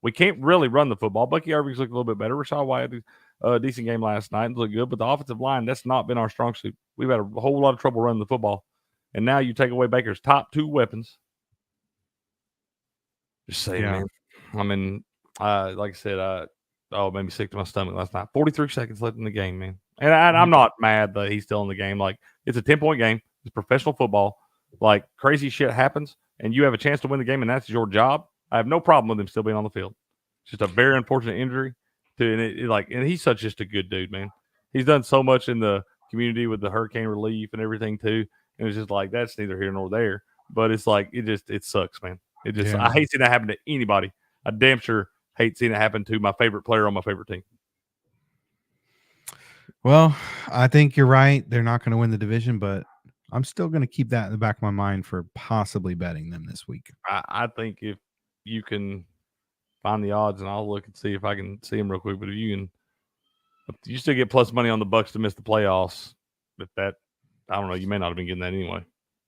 We can't really run the football. Bucky Irving's looked a little bit better. Rashad White had a decent game last night and looked good, but the offensive line, that's not been our strong suit. We've had a whole lot of trouble running the football. And now you take away Baker's top 2 weapons. Just saying, man. I mean, like I said, it made me sick to my stomach last night. 43 seconds left in the game, man. And I'm not mad that he's still in the game. Like, it's a 10-point game. It's professional football. Like, crazy shit happens, and you have a chance to win the game, and that's your job. I have no problem with him still being on the field. It's just a very unfortunate injury. And he's just a good dude, man. He's done so much in the community with the hurricane relief and everything, too. And it's just like, that's neither here nor there. But it's like, it sucks, man. I hate seeing that happen to anybody. I damn sure hate seeing it happen to my favorite player on my favorite team.
Well, I think you're right. They're not going to win the division, but I'm still going to keep that in the back of my mind for possibly betting them this week.
I think if you can find the odds, and I'll look and see if I can see them real quick, but if you still get plus money on the Bucks to miss the playoffs, I don't know, you may not have been getting that anyway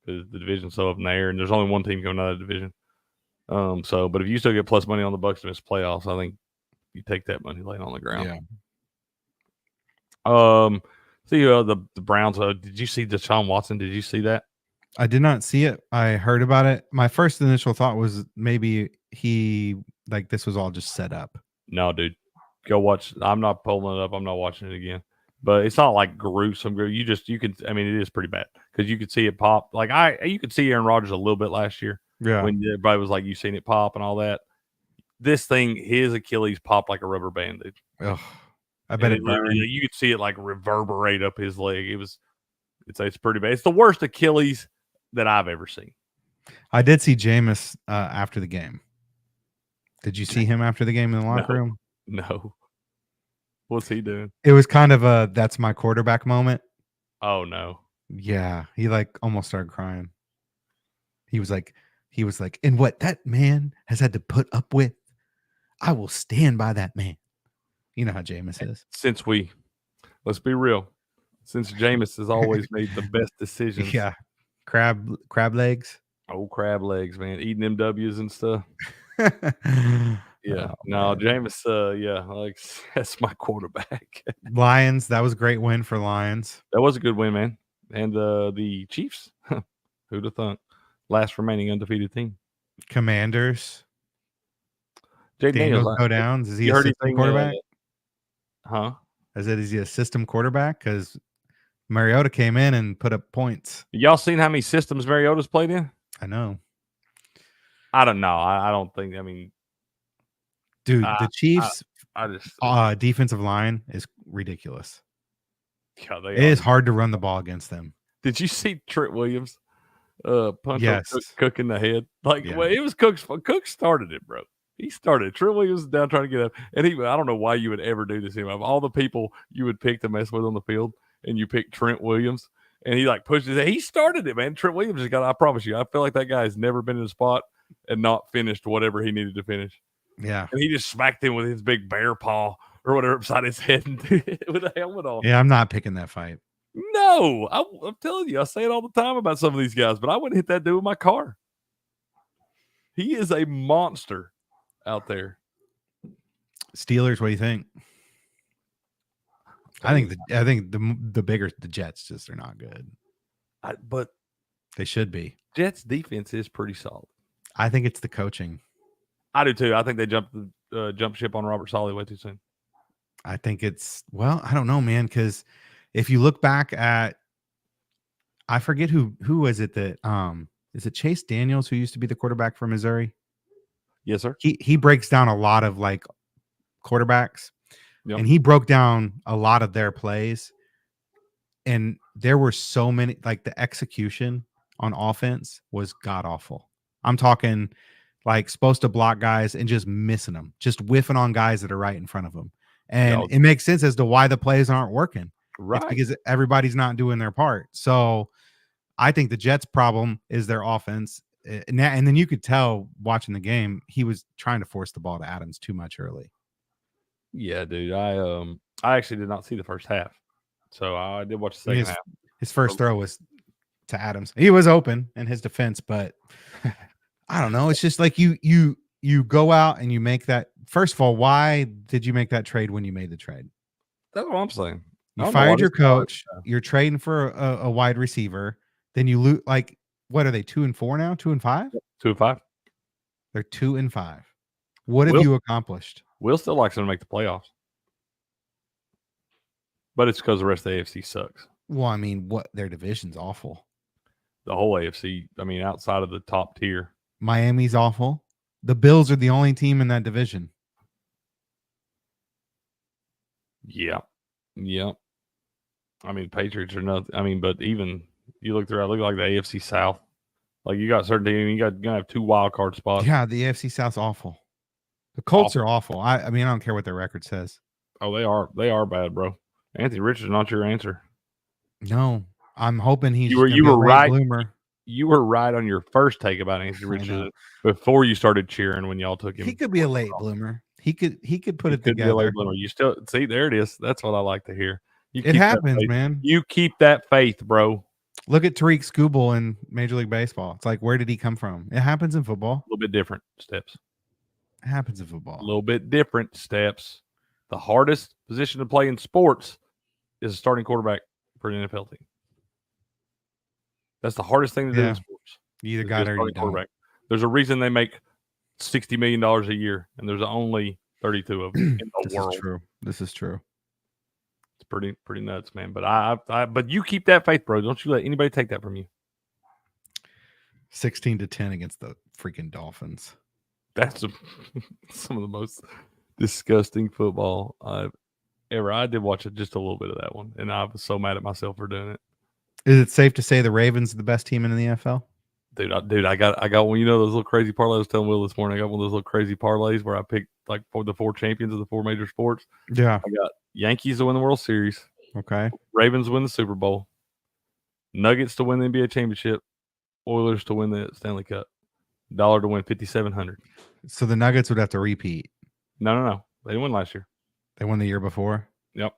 because the division's so up in the air, and there's only one team coming out of the division. But if you still get plus money on the Bucks to miss playoffs, I think you take that money laying on the ground.
Yeah.
See the Browns. Did you see Deshaun Watson? Did you see that?
I did not see it. I heard about it. My first initial thought was maybe this was all just set up.
No, dude. Go watch. I'm not pulling it up. I'm not watching it again. But it's not like gruesome. You can. I mean, it is pretty bad because you could see it pop. You could see Aaron Rodgers a little bit last year.
Yeah.
When everybody was like, "You seen it pop" and all that. This thing, his Achilles popped like a rubber band, dude.
Oh, I bet it burned.
You could see it like reverberate up his leg. It's pretty bad. It's the worst Achilles that I've ever seen.
I did see Jameis after the game. Did you see him after the game in the locker room?
No. What's he doing?
It was kind of a "that's my quarterback" moment.
Oh no.
Yeah, he almost started crying. He was like, and what that man has had to put up with, I will stand by that man. You know how Jameis is.
Let's be real. Since Jameis has always made the best decisions.
Yeah. Crab legs.
Oh, crab legs, man. Eating them W's and stuff. Yeah.
Oh,
no,
man.
Jameis, that's my quarterback.
Lions, that was a great win for Lions.
That was a good win, man. And the Chiefs, who'd have thought? Last remaining undefeated team.
Commanders.
Daniels
go downs. Is he a system quarterback? Is he a system quarterback? Because Mariota came in and put up points.
Y'all seen how many systems Mariota's played in?
I know.
I don't know. I don't think. I mean,
dude, the Chiefs'
I just
defensive line is ridiculous.
Yeah,
it is hard to run the ball against them.
Did you see Trent Williams punch Cook in the head?
Yeah.
Well, it was Cook's. Cook started it, bro. He started. Trent Williams was down trying to get up, and I don't know why you would ever do this to him. Of all the people you would pick to mess with on the field, and you pick Trent Williams, and he pushed his head. He started it, man. Trent Williams just got. I promise you, I feel like that guy has never been in a spot and not finished whatever he needed to finish.
Yeah,
and he just smacked him with his big bear paw or whatever beside his head with a helmet on.
Yeah, I'm not picking that fight.
No, I'm telling you, I say it all the time about some of these guys, but I wouldn't hit that dude with my car. He is a monster out there.
Steelers, what do you think? I think the bigger the Jets just are not good.
But
they should be.
Jets defense is pretty solid.
I think it's the coaching.
I do too. I think they jumped ship on Robert Saleh way too soon.
I think I don't know, man, because if you look back at, I forget who was it that is it Chase Daniels who used to be the quarterback for Missouri?
Yes, sir.
He breaks down a lot of quarterbacks, and he broke down a lot of their plays, and there were so many the execution on offense was god awful. I'm talking supposed to block guys and just missing them, just whiffing on guys that are right in front of them. And it makes sense as to why the plays aren't working.
Right.
It's because everybody's not doing their part. So I think the Jets' problem is their offense. And then you could tell watching the game, he was trying to force the ball to Adams too much early.
Yeah, dude. I actually did not see the first half. So I did watch the second half.
His first throw was to Adams. He was open in his defense, but I don't know. It's just you go out and you make that. First of all, why did you make that trade when you made the trade?
That's what I'm saying.
You fired your coach. You're trading for a wide receiver. Then you lose. What are they? 2-4 now? 2-5?
2-5.
They're 2-5. What have you accomplished?
Will still likes them to make the playoffs, but it's because the rest of the AFC sucks.
Well, I mean, their division's awful.
The whole AFC. I mean, outside of the top tier,
Miami's awful. The Bills are the only team in that division.
Yeah. I mean, Patriots are nothing. I mean, but even you look throughout, look like the AFC South. You got certain teams, you're gonna have 2 wild card spots.
Yeah, the AFC South's awful. The Colts are awful. I mean, I don't care what their record says.
Oh, they are. They are bad, bro. Anthony Richards not your answer.
No, I'm hoping he's.
You were right. Bloomer. You were right on your first take about Anthony Richards before you started cheering when y'all took him.
He could be a late bloomer. He could put it together.
Be a late bloomer. You still see there it is. That's what I like to hear.
It happens, man.
You keep that faith, bro.
Look at Tariq Skubal in Major League Baseball. It's where did he come from? It happens in football.
A little bit different steps.
It happens in football.
A little bit different steps. The hardest position to play in sports is a starting quarterback. for an NFL team. That's the hardest thing to do in sports.
You either got it or you don't.
There's a reason they make $60 million a year, and there's only 32 of them in the world.
Is true. This is true.
It's pretty nuts, man. But but you keep that faith, bro. Don't you let anybody take that from you.
16-10 against the freaking Dolphins.
That's some of the most disgusting football I've ever. I did watch just a little bit of that one, and I was so mad at myself for doing it.
Is it safe to say the Ravens are the best team in the NFL?
Dude, I got one. You know those little crazy parlays I was telling Will this morning. I got one of those little crazy parlays where I picked like for the 4 champions of the 4 major sports.
Yeah,
I got Yankees to win the World Series.
Okay.
Ravens win the Super Bowl. Nuggets to win the NBA championship. Oilers to win the Stanley Cup. Dollar to win 5,700.
So the Nuggets would have to repeat.
No. They didn't win last year.
They won the year before.
Yep.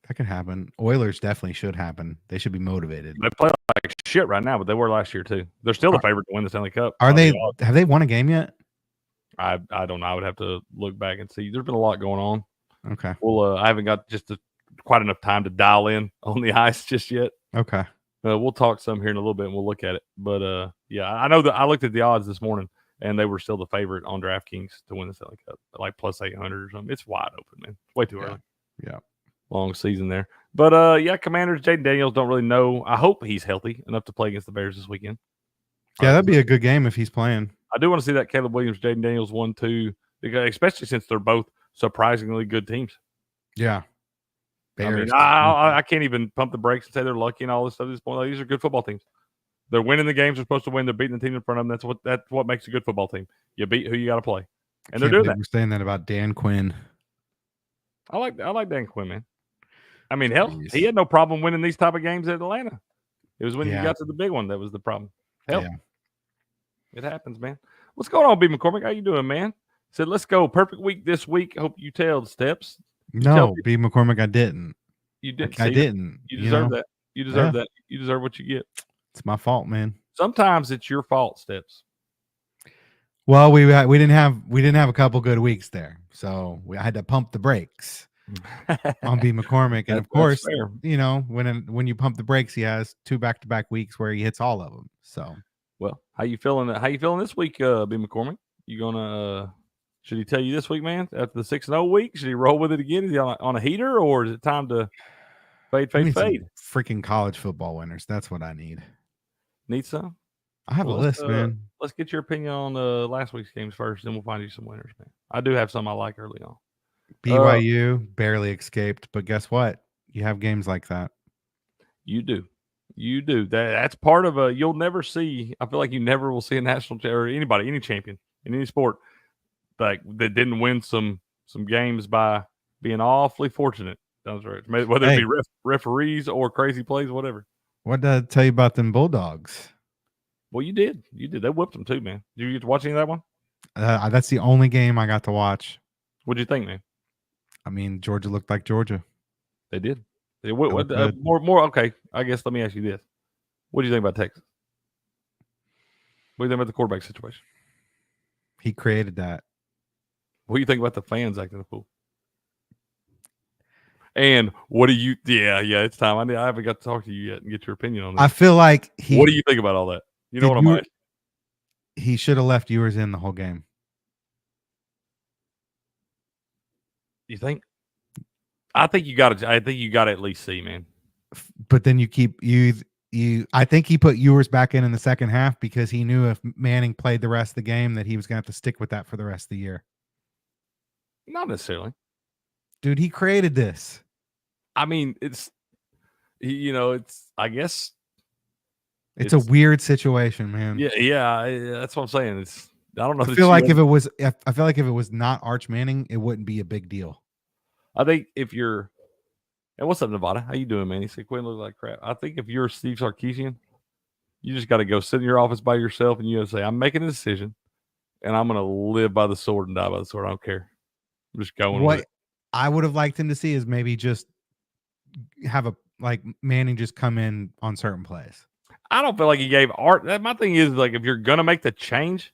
That could happen. Oilers definitely should happen. They should be motivated.
They play like shit right now, but they were last year too. They're still the favorite to win the Stanley Cup.
Have they won a game yet?
I don't know. I would have to look back and see. There's been a lot going on.
Okay.
Well, I haven't got quite enough time to dial in on the ice just yet.
Okay.
We'll talk some here in a little bit and we'll look at it. But yeah, I know that I looked at the odds this morning and they were still the favorite on DraftKings to win the Stanley Cup, like plus 800 or something. It's wide open, man. It's way too early.
Yeah.
Long season there. But yeah, Commanders, Jaden Daniels don't really know. I hope he's healthy enough to play against the Bears this weekend.
Yeah, that'd be a good game if he's playing.
I do want to see that Caleb Williams, Jaden Daniels 1-2, because especially since they're both surprisingly good teams.
Yeah.
Bears. I can't even pump the brakes and say they're lucky and all this stuff at this point. Like, these are good football teams. They're winning the games they're supposed to win. They're beating the team in front of them. That's what makes a good football team. You beat who you got to play, and they're doing that.
We're saying that about Dan Quinn.
I like Dan Quinn, man. I mean, hell, he had no problem winning these type of games at Atlanta. It was when you got to the big one that was the problem. Hell, it happens, man. What's going on, B. McCormick? How you doing, man? Said, let's go. Perfect week this week. Hope you tailed steps.
No, B. McCormick, I didn't.
You didn't.
I didn't.
You deserve that. You deserve that. You deserve what you get.
It's my fault, man.
Sometimes it's your fault, Steps.
Well, we didn't have a couple good weeks there, so I had to pump the brakes on B. McCormick, and of course, you know, when you pump the brakes, he has 2 back-to-back weeks where he hits all of them. So,
well, how you feeling? How you feeling this week, B. McCormick? You gonna? Should he tell you this week, man? After the 6-0 week, should he roll with it again? Is he on a heater, or is it time to fade?
Freaking college football winners. That's what I need.
Need some?
I have a list, man.
Let's get your opinion on last week's games first, then we'll find you some winners, man. I do have some I like early on.
BYU barely escaped, but guess what? You have games like that.
You do. That's part of you'll never see. I feel like you never will see a national or anybody, any champion in any sport, like that didn't win some games by being awfully fortunate. That's right. Whether it be referees or crazy plays, whatever.
What did I tell you about them Bulldogs?
Well, you did. They whipped them too, man. Did you get to watch any of that one?
That's the only game I got to watch.
What'd you think, man?
I mean, Georgia looked like Georgia.
They did. More. Okay, I guess let me ask you this: what do you think about Texas? What do you think about the quarterback situation?
He created that.
What do you think about the fans acting the fool? And what do you? Yeah, it's time. I haven't got to talk to you yet and get your opinion on that.
I feel like
what do you think about all that? You know what I'm asking?
He should have left Ewers in the whole game.
You think? I think you got to. I think you got to at least see, man.
But then you keep you. I think he put Ewers back in the second half because he knew if Manning played the rest of the game that he was going to have to stick with that for the rest of the year.
Not necessarily,
dude. He created this.
I mean, it's I guess
it's a weird situation, man.
Yeah, that's what I'm saying. I don't know.
I feel like if it was not Arch Manning, it wouldn't be a big deal.
I think if you're, and what's up, Nevada? How you doing, man? He said, "Quinn looks like crap." I think if you're Steve Sarkisian, you just got to go sit in your office by yourself and you got to say, "I'm making a decision, and I'm going to live by the sword and die by the sword. I don't care. I'm just going."
What
with it.
I would have liked him to see is maybe just have Manning just come in on certain plays.
I don't feel like he gave Art. My thing is, like, if you're gonna make the change,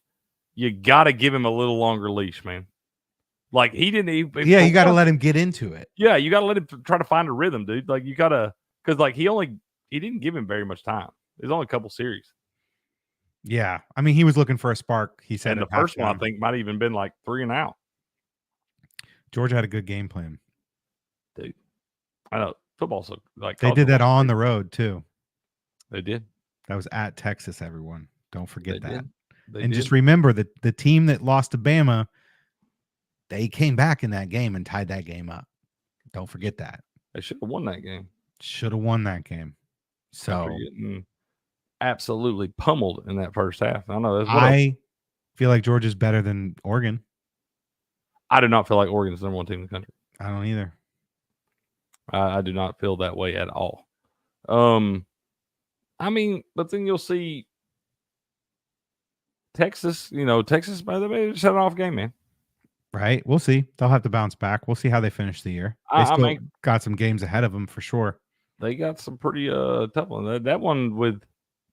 you got to give him a little longer leash, man. Like he didn't even.
Yeah, you got to let him get into it.
Yeah, you got to let him try to find a rhythm, dude. Like you got to, because like he didn't give him very much time. There's only a couple series.
Yeah, I mean he was looking for a spark. He said
and the first one I think might have even been like 3 and out.
Georgia had a good game plan,
dude. I know football's so like
they did that on the road too.
They did.
That was at Texas. Everyone, don't forget that.
And
just remember that the team that lost to Bama, they came back in that game and tied that game up. Don't forget that.
They should have won that game.
Should have won that game. So
getting absolutely pummeled in that first half. I know that's what
I feel like Georgia's better than Oregon.
I do not feel like Oregon's the number one team in the country.
I don't either.
I do not feel that way at all. I mean, but then you'll see Texas, Texas, by the way, shut it off game, man.
Right. We'll see. They'll have to bounce back. We'll see how they finish the year. They still got some games ahead of them for sure.
They got some pretty tough ones. That one with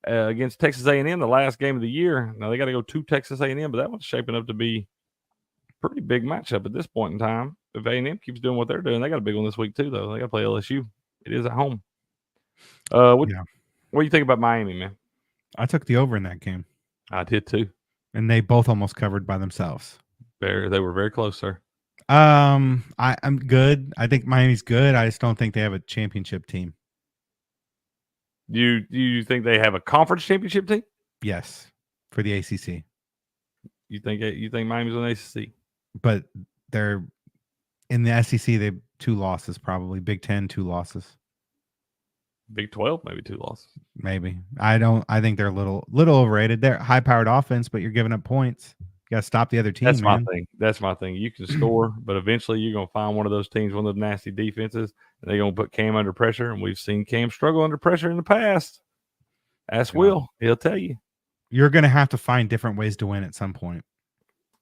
against Texas A&M, the last game of the year. Now they got to go to Texas A&M, but that one's shaping up to be a pretty big matchup at this point in time. If A&M keeps doing what they're doing, they got a big one this week too, though. They got to play LSU. It is at home. What do you think about Miami, man?
I took the over in that game.
I did too.
And they both almost covered by themselves.
They were very close, sir.
I'm good. I think Miami's good. I just don't think they have a championship team.
Do you think they have a conference championship team?
Yes, for the ACC.
You think Miami's on the ACC?
But they're in the SEC. They have 2 losses, probably. Big 10, 2 losses.
Big 12, maybe 2 losses.
Maybe. I think they're a little overrated. They're high-powered offense, but you're giving up points. You got to stop the other team.
That's my thing. That's my thing. You can score, but eventually you're going to find one of those teams, one of those nasty defenses, and they're going to put Cam under pressure. And we've seen Cam struggle under pressure in the past. Ask Will. He'll tell you.
You're going to have to find different ways to win at some point.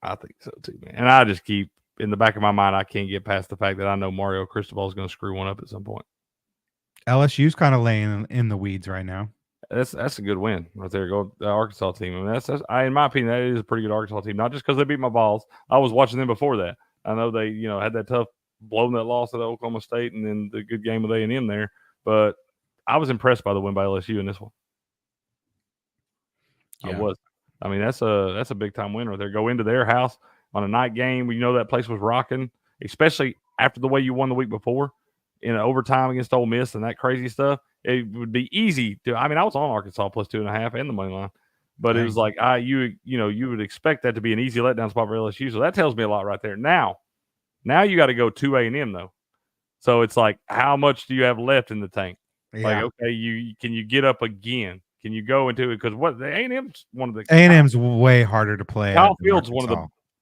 I think so too, man. And I just keep in the back of my mind, I can't get past the fact that I know Mario Cristobal is going to screw one up at some point.
LSU's kind of laying in the weeds right now.
That's a good win right there. Go the Arkansas team. I mean, in my opinion, that is a pretty good Arkansas team. Not just because they beat my balls. I was watching them before that. I know they, had that tough blowing that loss at Oklahoma State and then the good game with A&M there. But I was impressed by the win by LSU in this one. Yeah. I was. I mean, that's a big time win right there. Go into their house on a night game. That place was rocking, especially after the way you won the week before in an overtime against Ole Miss and that crazy stuff. It would be easy to. I mean, I was on Arkansas plus 2.5 and the money line, but it was like you would expect that to be an easy letdown spot for LSU. So that tells me a lot right there. Now you got to go to A&M though. So it's like, how much do you have left in the tank?
Yeah.
Like, okay, can you get up again? Can you go into it? Because what the A&M's one of the
A&M's way harder to play.
Kyle Field's one of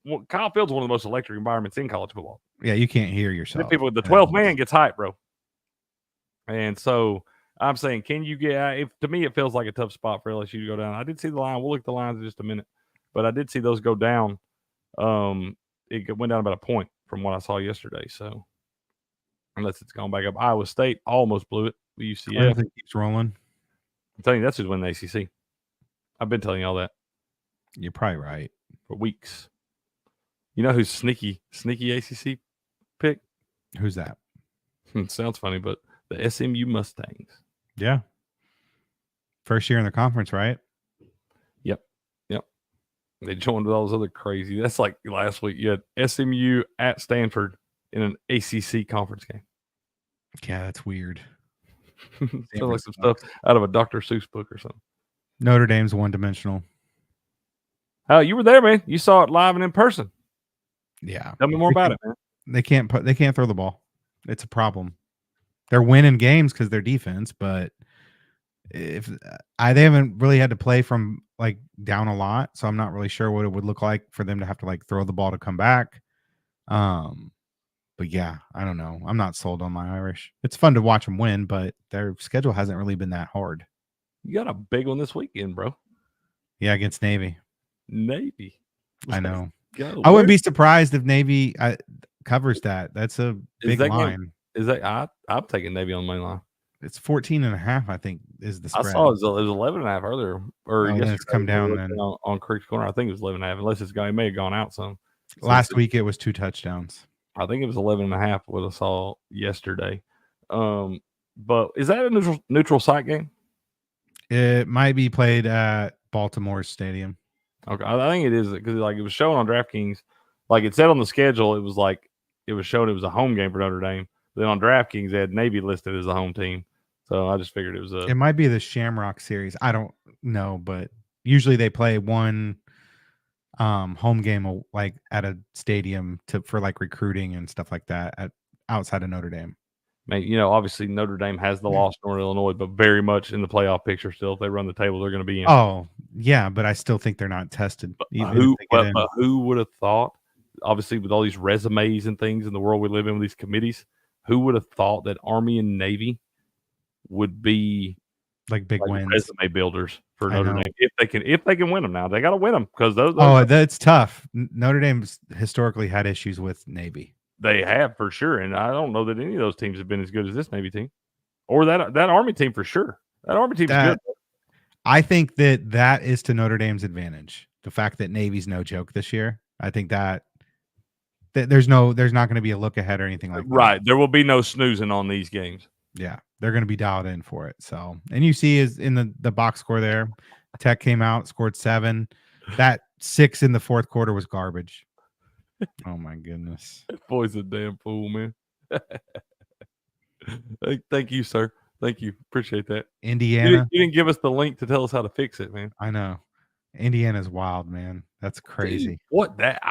the most electric environments in college football.
Yeah, you can't hear yourself.
People, the 12th man gets hype, bro. And so I'm saying, can you get? To me, it feels like a tough spot for LSU to go down. I did see the line. We'll look at the lines in just a minute, but I did see those go down. It went down about a point from what I saw yesterday. So unless it's gone back up, Iowa State almost blew it. UCF
keeps rolling.
I'm telling you, that's who's winning the ACC. I've been telling you all that.
You're probably right.
For weeks. You know who's sneaky ACC pick?
Who's that?
It sounds funny, but the SMU Mustangs.
Yeah. First year in the conference, right?
Yep. They joined with all those other crazy. That's like last week. You had SMU at Stanford in an ACC conference game.
Yeah, that's weird.
Sounds like some stuff out of a Dr. Seuss book or something.
Notre Dame's one-dimensional.
Oh, you were there, man. You saw it live and in person.
Yeah.
Tell me more about it, man.
They can't throw the ball. It's a problem. They're winning games because they're defense, but they haven't really had to play from like down a lot, so I'm not really sure what it would look like for them to have to like throw the ball to come back. But yeah, I don't know. I'm not sold on my Irish. It's fun to watch them win, but their schedule hasn't really been that hard.
You got a big one this weekend, bro.
Yeah, against Navy.
I
know. I wouldn't be surprised if Navy covers that. That's a big line.
I'm taking Navy on the main line.
It's 14.5, I think, is the spread.
I saw it was 11.5 earlier. Or
it's come down then.
On Creek's Corner. I think it was 11.5, unless it may have gone out some.
Last week it was 2 touchdowns.
I think it was 11.5 what I saw yesterday. But is that a neutral site game?
It might be played at Baltimore Stadium.
Okay, I think it is because like it was shown on DraftKings, like it said on the schedule, it was like it was shown it was a home game for Notre Dame. Then on DraftKings, they had Navy listed as a home team, so I just figured it was
It might be the Shamrock Series. I don't know, but usually they play one home game like at a stadium for like recruiting and stuff like that at outside of Notre Dame.
Man, you know, obviously Notre Dame has the loss to Northern Illinois, but very much in the playoff picture still. If they run the table, they're going to be in.
Oh, yeah, but I still think they're not tested.
But who would have thought, obviously, with all these resumes and things in the world we live in with these committees, who would have thought that Army and Navy would be
like big wins,
resume builders for Notre Dame if they can win them now? They got to win them because those.
That's tough. Notre Dame's historically had issues with Navy.
They have for sure, and I don't know that any of those teams have been as good as this Navy team, or that Army team for sure. That Army team is good.
I think that is to Notre Dame's advantage. The fact that Navy's no joke this year. I think that there's not going to be a look ahead or anything like that.
Right, there will be no snoozing on these games.
Yeah, they're going to be dialed in for it. So, and you see is in the box score there, Tech came out, scored 7. That 6 in the fourth quarter was garbage. Oh my goodness.
That boy's a damn fool, man. Thank you, sir. Thank you. Appreciate that.
Indiana.
You didn't give us the link to tell us how to fix it, man.
I know. Indiana's wild, man. That's crazy.
Dude, what that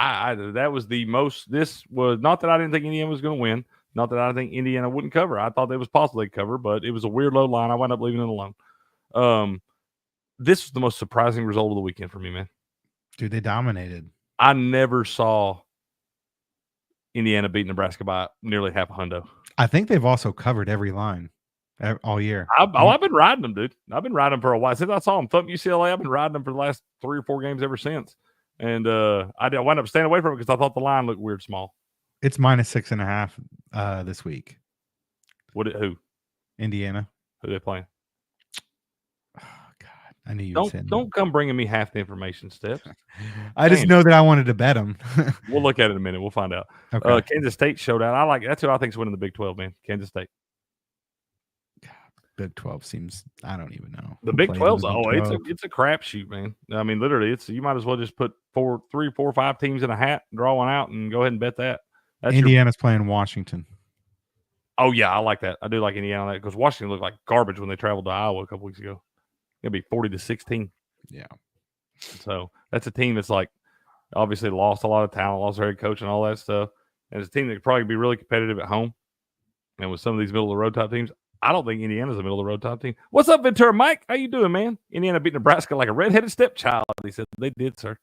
that was the most. This was not that I didn't think Indiana was going to win. Not that I think Indiana wouldn't cover. I thought it was possible they'd cover, but it was a weird low line. I wound up leaving it alone. This was the most surprising result of the weekend for me, man.
Dude, they dominated.
I never saw Indiana beat Nebraska by nearly half a hundo.
I think they've also covered every line all year.
I've been riding them, dude. I've been riding them for a while. Since I saw them thump UCLA, I've been riding them for the last 3 or 4 games ever since. And I wound up staying away from it because I thought the line looked weird small.
It's -6.5 this week.
Who?
Indiana.
Who they playing?
Oh, God. I knew you would say that.
Don't come bringing me half the information, Steps.
I just know that I wanted to bet them.
We'll look at it in a minute. We'll find out.
Okay.
Kansas State showed out. That's who I think is winning the Big 12, man. Kansas State.
Big 12 seems, I don't even know.
The Big 12's it's a crapshoot, man. I mean, literally, you might as well just put 3, 4, 5 teams in a hat, draw one out, and go ahead and bet that.
Indiana's playing Washington.
Oh yeah, I like that. I do like Indiana because Washington looked like garbage when they traveled to Iowa a couple weeks ago. It'll be 40-16.
Yeah.
So that's a team that's like obviously lost a lot of talent, lost their head coach, and all that stuff. And it's a team that could probably be really competitive at home. And with some of these middle of the road type teams, I don't think Indiana's a middle of the road type team. What's up, Ventura Mike? How you doing, man? Indiana beat Nebraska like a redheaded stepchild. He said they did, sir.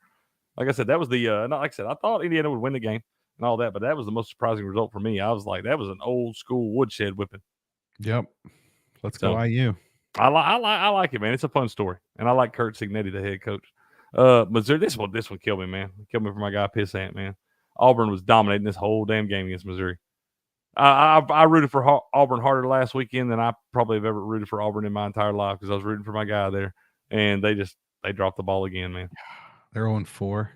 Like I said, that was like I said, I thought Indiana would win the game and all that, but that was the most surprising result for me. I was like, that was an old school woodshed whipping.
Yep. Let's go IU.
I like it, man. It's a fun story, and I like Kurt Signetti, the head coach. Missouri, this one killed me, man. Killed me for my guy Pissant, man. Auburn was dominating this whole damn game against Missouri. I rooted for Auburn harder last weekend than I probably have ever rooted for Auburn in my entire life because I was rooting for my guy there, and they dropped the ball again, man.
They're 0-4.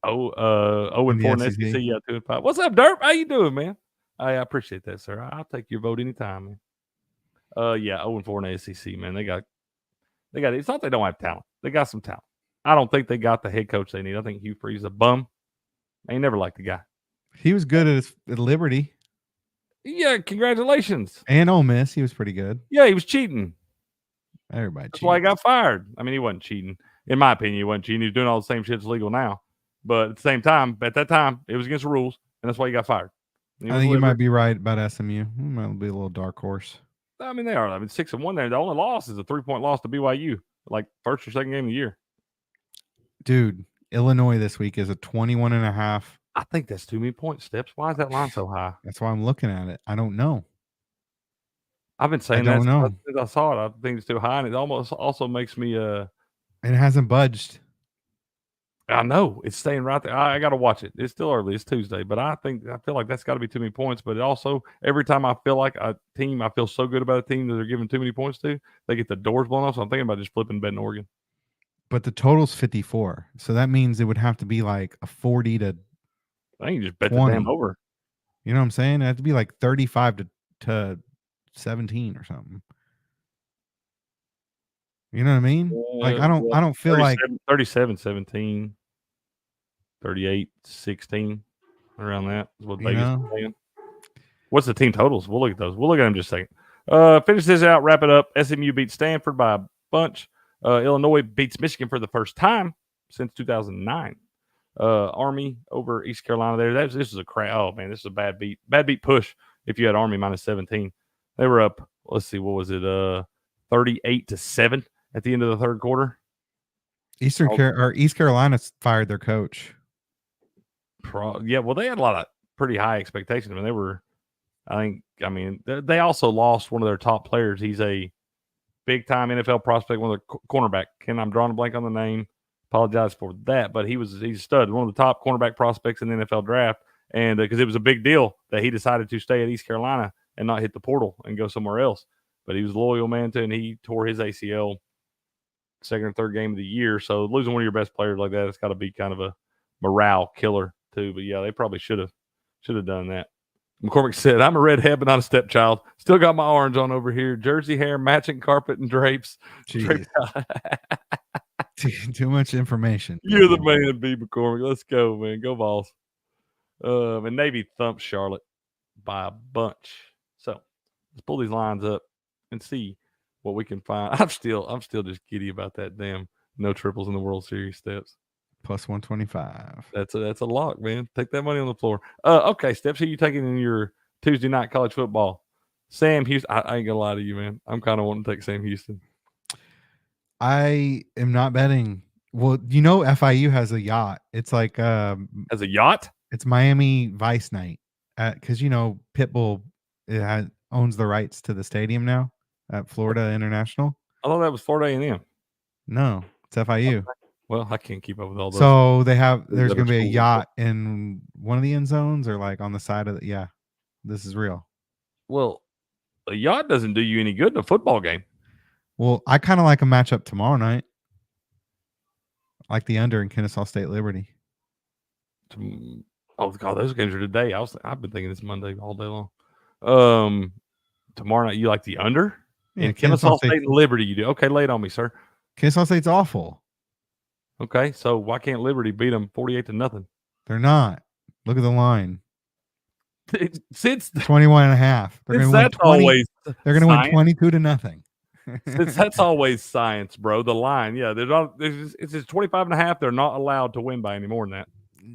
0-4 in the SEC. Yeah, 2-5. What's up, Derp? How you doing, man? I appreciate that, sir. I'll take your vote anytime, man. 0-4 in the SEC, man. They got. It's not they don't have talent. They got some talent. I don't think they got the head coach they need. I think Hugh Freeze is a bum. I ain't never liked the guy.
He was good at Liberty.
Yeah, congratulations.
And Ole Miss, he was pretty good.
Yeah, he was cheating.
Everybody
That's why he got fired. I mean, he wasn't cheating. In my opinion, he wasn't cheating. He was doing all the same shit that's legal now. But at the same time, at that time, it was against the rules, and that's why he got fired.
I think you might be right about SMU. It might be a little dark horse.
I mean, they are. I mean, 6-1 there. The only loss is a 3-point loss to BYU, like first or second game of the year.
Dude, Illinois this week is a 21.5.
I think that's too many points, Steps. Why is that line so high?
That's why I'm looking at it. I don't know.
I've been saying that since I saw it. I think it's too high, and it almost also makes me
It hasn't budged.
I know it's staying right there. I got to watch it. It's still early. It's Tuesday, but I feel like that's got to be too many points. But it also, every time I feel like I feel so good about a team that they're giving too many points to, they get the doors blown off. So I'm thinking about just flipping betting Oregon.
But the total's 54. So that means it would have to be like a 40 to
I think you just bet
20.
the damn over.
You know what I'm saying? It had to be like 35 to 17 or something. You know what I mean? Like I don't feel like
37-17, 38-16, around that is what Vegas is saying. What's the team totals? We'll look at those. We'll look at them in just a second. Finish this out, wrap it up. SMU beats Stanford by a bunch. Illinois beats Michigan for the first time since 2009. Army over East Carolina there. This is a crap. Oh, man, this is a bad beat. Bad beat push if you had Army minus 17. They were up, let's see, what was it, 38-7 at the end of the third quarter.
East Carolina fired their coach.
Yeah, well, they had a lot of pretty high expectations. I mean, they were, they also lost one of their top players. He's a big-time NFL prospect, one of their cornerback. I'm drawing a blank on the name. Apologize for that, but he's a stud, one of the top cornerback prospects in the NFL draft. And because it was a big deal that he decided to stay at East Carolina and not hit the portal and go somewhere else. But he was loyal, man, and he tore his ACL second or third game of the year. So losing one of your best players like that, it's got to be kind of a morale killer too. But yeah, they probably should have done that. McCormick said, "I'm a redhead, but not a stepchild. Still got my orange on over here. Jersey hair, matching carpet and drapes."
Too much information.
You're the man to be, McCormick. Let's go, man. Go Vols. And Navy thumped Charlotte by a bunch. So let's pull these lines up and see what we can find. I'm still just giddy about that damn no triples in the World Series steps.
Plus 125.
That's a lock, man. Take that money on the floor. Okay, Steps, who you taking in your Tuesday night college football? Sam Houston. I ain't gonna lie to you, man. I'm kind of wanting to take Sam Houston.
I am not betting. Well, FIU has a yacht. It's like
has a yacht.
It's Miami Vice Night because Pitbull owns the rights to the stadium now at Florida International.
I thought that was Florida A&M.
No, it's FIU.
Okay. Well, I can't keep up with all those.
So there's going to be a yacht in one of the end zones or like on the side of yeah, this is real.
Well, a yacht doesn't do you any good in a football game.
Well, I kind of like a matchup tomorrow night. Like the under in Kennesaw State Liberty.
Oh God, those games are today. I've been thinking it's Monday all day long. Tomorrow night, you like the under?
Yeah,
in Kennesaw State and Liberty, you do. Okay, lay it on me, sir.
Kennesaw State's awful.
Okay, so why can't Liberty beat them 48-0?
They're not. Look at the line.
Since
21.5. They're going to win 20. They're going to win 22-0.
Since that's always science, bro. The line, yeah, it's 25.5. They're not allowed to win by any more than that.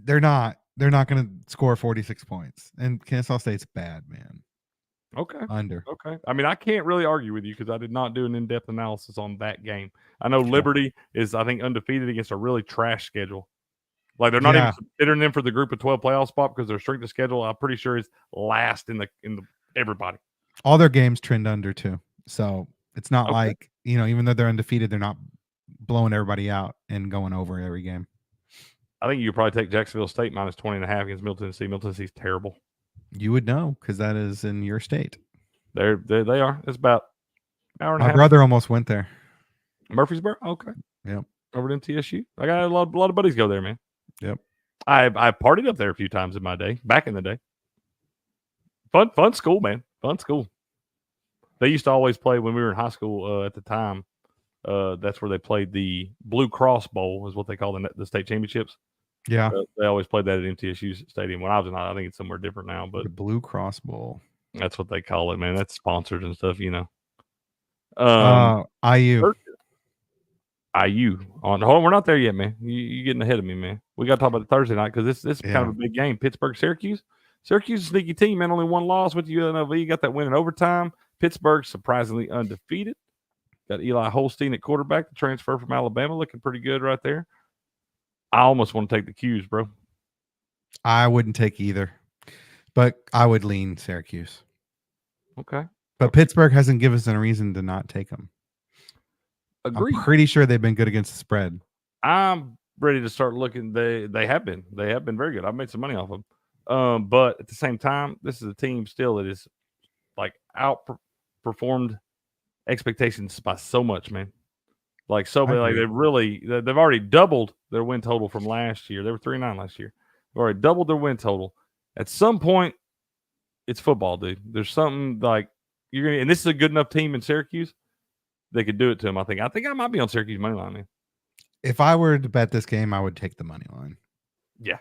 They're not. They're not going to score 46 points. And Kennesaw State's bad, man.
Okay.
Under.
Okay. I mean, I can't really argue with you because I did not do an in-depth analysis on that game. I know Liberty is, I think, undefeated against a really trash schedule. Like they're not even considering them for the group of 12 playoff spot because their strength of schedule, I'm pretty sure, is last in the everybody.
All their games trend under too. So it's not like, even though they're undefeated, they're not blowing everybody out and going over every game.
I think you could probably take Jacksonville State minus 20.5 against Middle Tennessee. Middle Tennessee's terrible.
You would know because that is in your state.
They are. It's about an hour and a half.
My brother almost went there.
Murfreesboro? Okay.
Yep.
Over to TSU. I got a lot of buddies go there, man.
Yep.
I partied up there a few times in my day, back in the day. Fun school, man. Fun school. They used to always play when we were in high school at the time. That's where they played the Blue Cross Bowl, is what they call the state championships.
Yeah.
They always played that at MTSU Stadium. When I was in, I think it's somewhere different now. But
the Blue Cross Bowl.
That's what they call it, man. That's sponsored and stuff,
IU.
Hold on, we're not there yet, man. You're getting ahead of me, man. We got to talk about the Thursday night because this is kind of a big game. Pittsburgh, Syracuse. Syracuse is a sneaky team, man. Only one loss with UNLV. You got that win in overtime. Pittsburgh surprisingly undefeated. Got Eli Holstein at quarterback, the transfer from Alabama, looking pretty good right there. I almost want to take the Qs, bro.
I wouldn't take either, but I would lean Syracuse.
Okay.
But Pittsburgh hasn't given us a reason to not take them.
Agreed.
I'm pretty sure they've been good against the spread.
I'm ready to start looking. They have been very good. I've made some money off them. But at the same time, this is a team still that is like outperformed expectations by so much, man. Like so, like they've already doubled their win total from last year. They were 3-9 last year. They've already doubled their win total. At some point, it's football, dude. There's something like you're gonna, and this is a good enough team in Syracuse. They could do it to them. I think I might be on Syracuse money line, man.
If I were to bet this game, I would take the money line.
Yeah.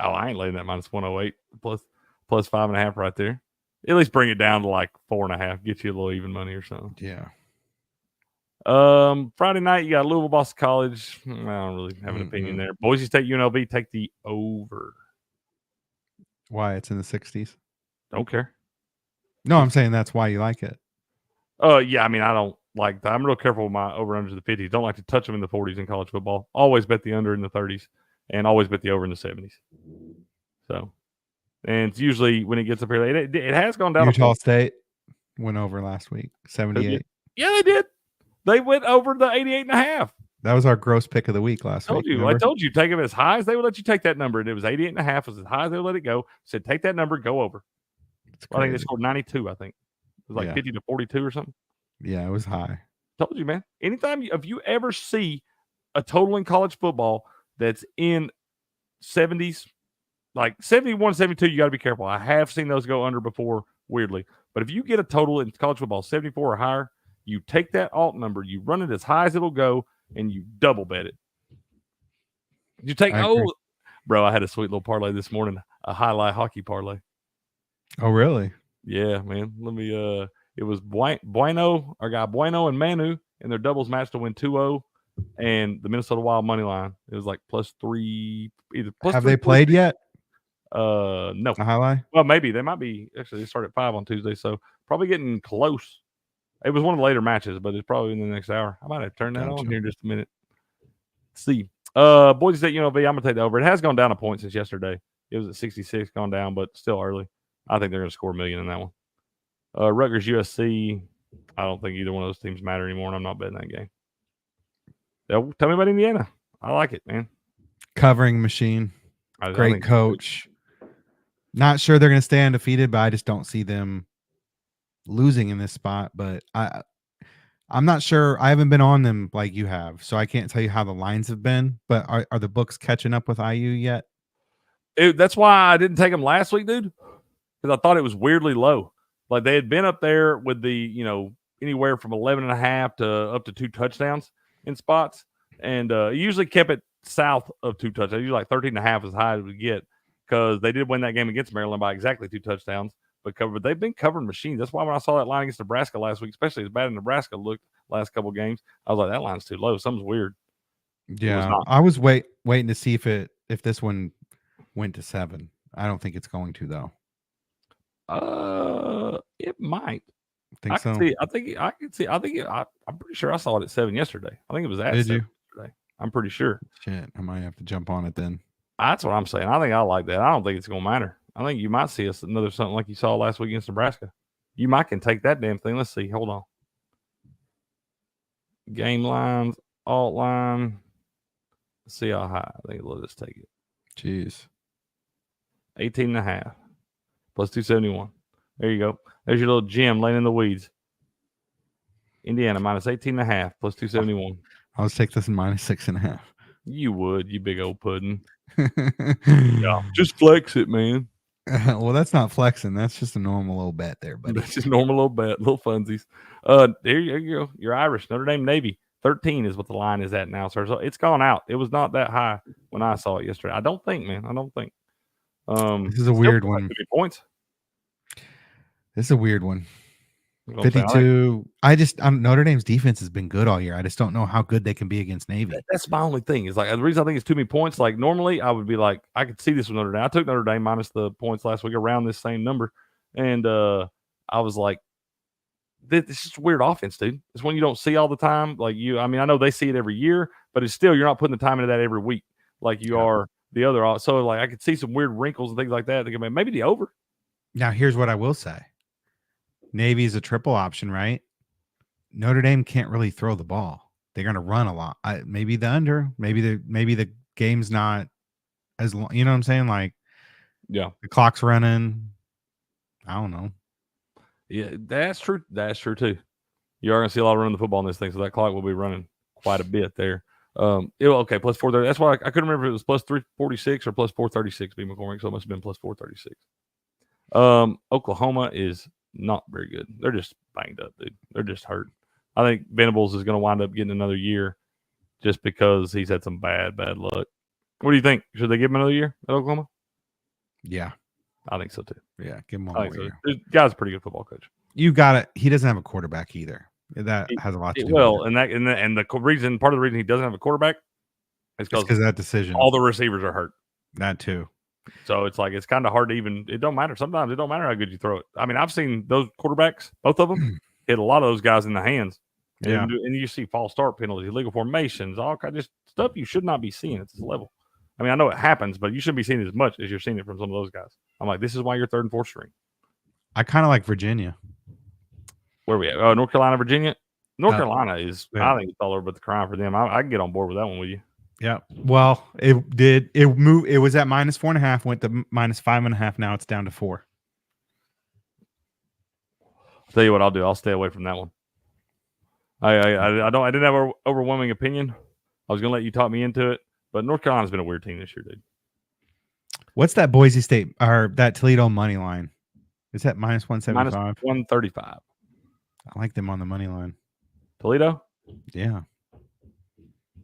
Oh, I ain't laying that -108 plus 5.5 right there. At least bring it down to like 4.5. Get you a little even money or something.
Yeah.
Friday night you got Louisville, Boston College. I don't really have an opinion there. Boise State, UNLV. Take the over.
Why? It's in the 60s.
Don't care.
No, I'm saying that's why you like it.
Yeah. I mean, I don't like. I'm real careful with my over-unders in the 50s. Don't like to touch them in the 40s in college football. Always bet the under in the 30s, and always bet the over in the 70s. So, and it's usually when it gets up here, it has gone down.
Utah State went over last week, 78.
Yeah, they did. They went over the 88.5.
That was our gross pick of the week last week.
I told you, take them as high as they would let you take that number. And it was 88.5 was as high as they would let it go. Said, take that number, go over. I think they scored 92, I think. It was like 50 to 42 or something.
Yeah, it was high.
Told you, man. Anytime if you ever see a total in college football that's in 70s, like 71, 72, you got to be careful. I have seen those go under before, weirdly. But if you get a total in college football 74 or higher, you take that alt number, you run it as high as it'll go, and you double bet it. You take bro, I had a sweet little parlay this morning, a highlight hockey parlay.
Oh, really?
Yeah, man. Let me it was Bueno, our guy Bueno and Manu in their doubles match to win 2-0, and the Minnesota Wild money line. It was like +3 either.
Have they played yet?
No.
A highlight?
Well, maybe they might be. Actually, they start at 5 on Tuesday, so probably getting close. It was one of the later matches, but it's probably in the next hour. I might have to turn that on here in just a minute. Let's see. Boise State UNLV, I'm going to take that over. It has gone down a point since yesterday. It was at 66, gone down, but still early. I think they're going to score a million in that one. Rutgers USC, I don't think either one of those teams matter anymore, and I'm not betting that game. Tell me about Indiana. I like it, man.
Covering machine. Great coach. Not sure they're going to stay undefeated, but I just don't see them losing in this spot. But I'm not sure. I haven't been on them like you have, so I can't tell you how the lines have been. But are the books catching up with IU yet?
That's why I didn't take them last week, dude, because I thought it was weirdly low. Like they had been up there with the, anywhere from 11.5 to up to 2 touchdowns in spots. And usually kept it south of 2 touchdowns. Usually like 13.5 as high as we get, because they did win that game against Maryland by exactly 2 touchdowns. But they've been covering machines. That's why when I saw that line against Nebraska last week, especially as bad as Nebraska looked last couple of games, I was like, that line's too low. Something's weird.
Yeah, I was waiting to see if this one went to 7. I don't think it's going to though.
It might.
I can
see. I'm pretty sure I saw it at 7 yesterday. I think it was at 7 yesterday. I'm pretty sure.
Shit, I might have to jump on it then.
That's what I'm saying. I think I like that. I don't think it's going to matter. I think you might see us another something like you saw last week against Nebraska. You might can take that damn thing. Let's see. Hold on. Game lines, alt line. Let's see how high. I think we'll just take it.
Jeez.
18.5 plus 271. There you go. There's your little gem laying in the weeds. Indiana minus 18.5 plus 271.
I'll just take this in minus 6.5.
You would, you big old pudding. Yeah, just flex it, man.
Well, that's not flexing. That's just a normal little bet there, buddy.
That's just normal little bet, little funsies. There you go. You're Irish. Notre Dame Navy 13 is what the line is at now, sir. So it's gone out. It was not that high when I saw it yesterday. I don't think, man. I don't think.
This is a weird one.
Points.
This is a weird one. 52. Notre Dame's defense has been good all year. I just don't know how good they can be against Navy.
That's my only thing. Is like the reason I think it's too many points. Like normally I would be like, I could see this with Notre Dame. I took Notre Dame minus the points last week around this same number, and I was like, this is just weird offense, dude. It's one you don't see all the time. Like I know they see it every year, but it's still, you're not putting the time into that every week like you are the other. So like I could see some weird wrinkles and things like that. Maybe the over.
Now here's what I will say. Navy is a triple option, right? Notre Dame can't really throw the ball. They're going to run a lot. Maybe the under. Maybe the game's not as long. You know what I'm saying? Like,
yeah,
the clock's running. I don't know.
Yeah, that's true. That's true too. You are going to see a lot of running the football in this thing, so that clock will be running quite a bit there. Okay, plus 430. That's why I couldn't remember if it was plus 346 or plus 436. B McCormick, so it must have been plus 436. Oklahoma is not very good. They're just banged up, dude. They're just hurt. I think Venables is going to wind up getting another year just because he's had some bad luck. What do you think? Should they give him another year at Oklahoma?
Yeah,
I think so too.
Yeah, give him one more year.
The guy's a pretty good football coach.
You got it. He doesn't have a quarterback either. That has a lot to do.
Well,
with it.
and the reason, part of the reason he doesn't have a quarterback is because
of that decision.
All the receivers are hurt.
That too.
So it's like it's kind of hard to even. It don't matter. Sometimes it don't matter how good you throw it. I mean, I've seen those quarterbacks, both of them, hit a lot of those guys in the hands.
Yeah.
And you see false start penalties, illegal formations, all kind of just stuff you should not be seeing at this level. I mean, I know it happens, but you shouldn't be seeing it as much as you're seeing it from some of those guys. I'm like, this is why you're third and fourth string.
I kind of like Virginia.
Where are we at? North Carolina, Virginia. North Carolina is, I think it's all over but the crime for them. I can get on board with that one with you.
Yeah. Well, it did. It moved. It was at minus 4.5, went to minus 5.5. Now it's down to 4.
I'll tell you what I'll do. I'll stay away from that one. I didn't have an overwhelming opinion. I was going to let you talk me into it, but North Carolina's been a weird team this year, dude.
What's that Boise State or that Toledo money line? Is that minus 175?
Minus 135.
I like them on the money line.
Toledo?
Yeah.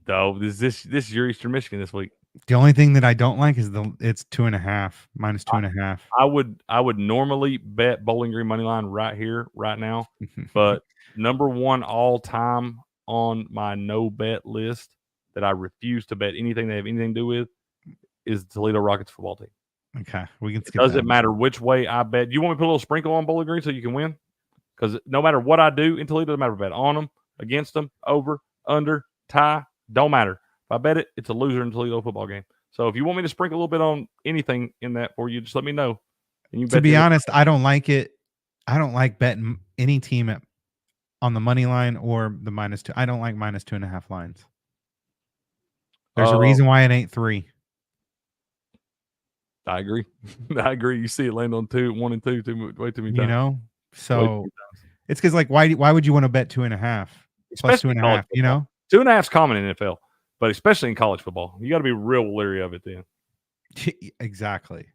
No, this is your Eastern Michigan this week.
The only thing that I don't like is it's 2.5, minus 2.5.
I would normally bet Bowling Green money line right here, right now, but number one all time on my no bet list that I refuse to bet anything they have anything to do with is the Toledo Rockets football team.
Okay, we can skip.
It doesn't matter which way I bet. You want me to put a little sprinkle on Bowling Green so you can win? Because no matter what I do in Toledo, doesn't matter if I bet on them, against them, over, under, tie, don't matter. If I bet it, it's a loser in Toledo football game. So if you want me to sprinkle a little bit on anything in that for you, just let me know. And you
to be honest, I don't like it. I don't like betting any team on the money line or the minus 2. I don't like minus 2.5 lines. There's a reason why it ain't 3.
I agree. I agree. You see it land on 1 and 2 way too many times.
You know, so it's because like why would you want to bet 2.5 plus 2.5? You know,
2.5 is common in NFL, but especially in college football, you got to be real leery of it then.
Exactly.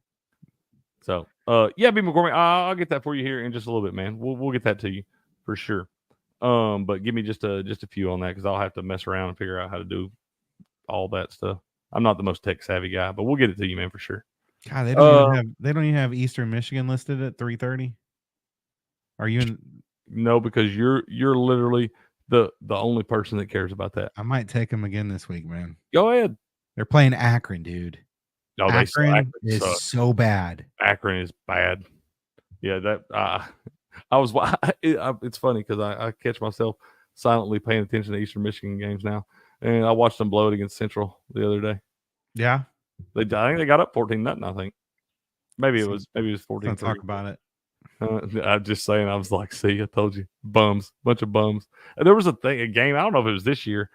So,
yeah, B McCormick, I'll get that for you here in just a little bit, man. We'll get that to you for sure. But give me just a few on that because I'll have to mess around and figure out how to do all that stuff. I'm not the most tech savvy guy, but we'll get it to you, man, for sure.
God, they don't even have Eastern Michigan listed at 3:30. Are you in?
No, because you're literally the only person that cares about that.
I might take them again this week, man.
Go ahead.
They're playing Akron, dude.
No,
Akron is so bad.
Akron is bad. Yeah, that it's funny because I catch myself silently paying attention to Eastern Michigan games now, and I watched them blow it against Central the other day.
Yeah,
I think they got up 14-0. I think maybe it was 14.
Let's talk about it.
I'm just saying. I was like, see, I told you, bunch of bums. And there was a game. I don't know if it was this year.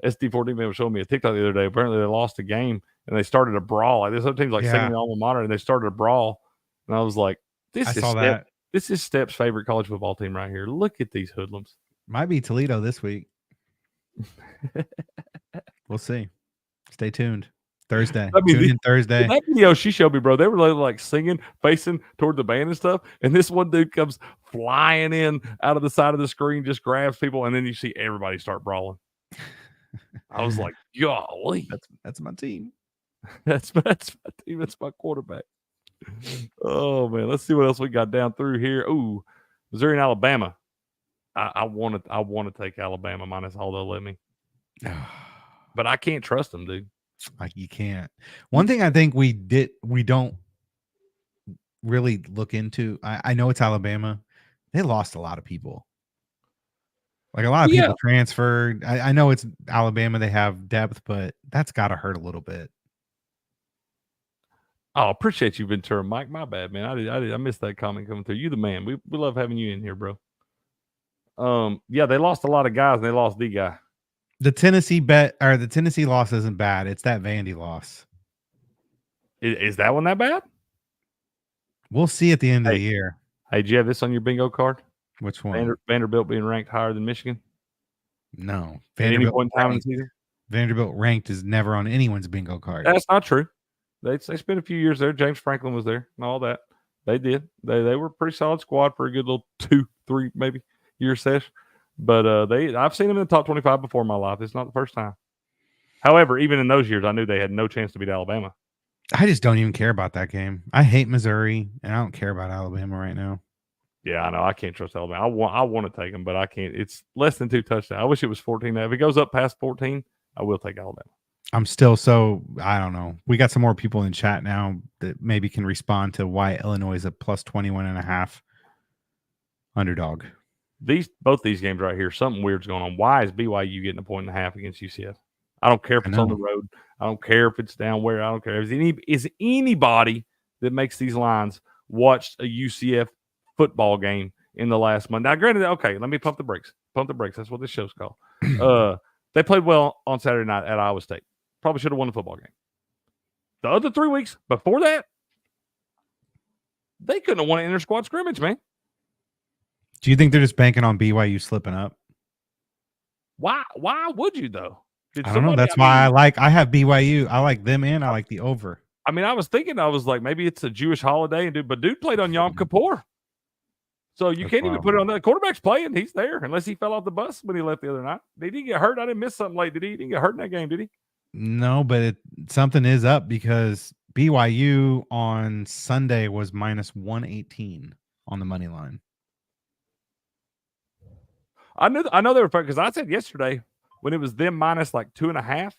SD14 man was showing me a TikTok the other day. Apparently, they lost a game and they started a brawl. Like this other team's like singing the alma mater, and they started a brawl. And I was like, this is Step's favorite college football team right here. Look at these hoodlums.
Might be Toledo this week. We'll see. Stay tuned. Thursday. Tune in Thursday.
That video she showed me, bro, they were like singing, facing toward the band and stuff. And this one dude comes flying in out of the side of the screen, just grabs people, and then you see everybody start brawling. I was like, golly.
That's my team.
That's my team. That's my quarterback. Oh man, let's see what else we got down through here. Ooh, Missouri and Alabama. I want to take Alabama minus all they'll let me. But I can't trust them, dude.
Like you can't. One thing I think we don't really look into. I know it's Alabama. They lost a lot of people. Like a lot of people transferred. I know it's Alabama. They have depth, but that's got to hurt a little bit.
Oh, appreciate you, Ventura, Mike. My bad, man. I missed that comment coming through. You the man. We love having you in here, bro. Yeah, they lost a lot of guys, and they lost the guy.
The Tennessee loss isn't bad. It's that Vandy loss.
Is that one that bad?
We'll see at the end of the year.
Hey, do you have this on your bingo card?
Which one?
Vanderbilt being ranked higher than Michigan.
No.
At any
Vanderbilt
point in time in the
ranked,
season?
Vanderbilt ranked is never on anyone's bingo card.
That's not true. They spent a few years there. James Franklin was there and all that. They did. They were a pretty solid squad for a good little 2-3 maybe year sesh. But I've seen them in the top 25 before in my life. It's not the first time. However, even in those years, I knew they had no chance to beat Alabama.
I just don't even care about that game. I hate Missouri, and I don't care about Alabama right now.
Yeah, I know. I can't trust Alabama. I want to take them, but I can't. It's less than 2 touchdowns. I wish it was 14. If it goes up past 14, I will take Alabama.
I'm still I don't know. We got some more people in chat now that maybe can respond to why Illinois is a plus 21.5 underdog.
Both these games right here, something weird's going on. Why is BYU getting 1.5 against UCF? I don't care if it's on the road. I don't care if it's down where. I don't care. Is anybody that makes these lines watched a UCF football game in the last month? Now, granted, okay, let me pump the brakes. Pump the brakes. That's what this show's called. They played well on Saturday night at Iowa State. Probably should have won the football game. The other 3 weeks before that, they couldn't have won an inter-squad scrimmage, man.
Do you think they're just banking on BYU slipping up?
Why would you, though?
I don't know. That's why I have BYU. I like them and I like the over.
I mean, I was like, maybe it's a Jewish holiday, but dude played on Yom Kippur. So you can't even put it on that. Quarterback's playing. He's there, unless he fell off the bus when he left the other night. Did he get hurt? I didn't miss something late. Did he? He didn't get hurt in that game, did he?
No, but something is up because BYU on Sunday was minus 118 on the money line.
I know they were, because I said yesterday when it was them minus like 2.5,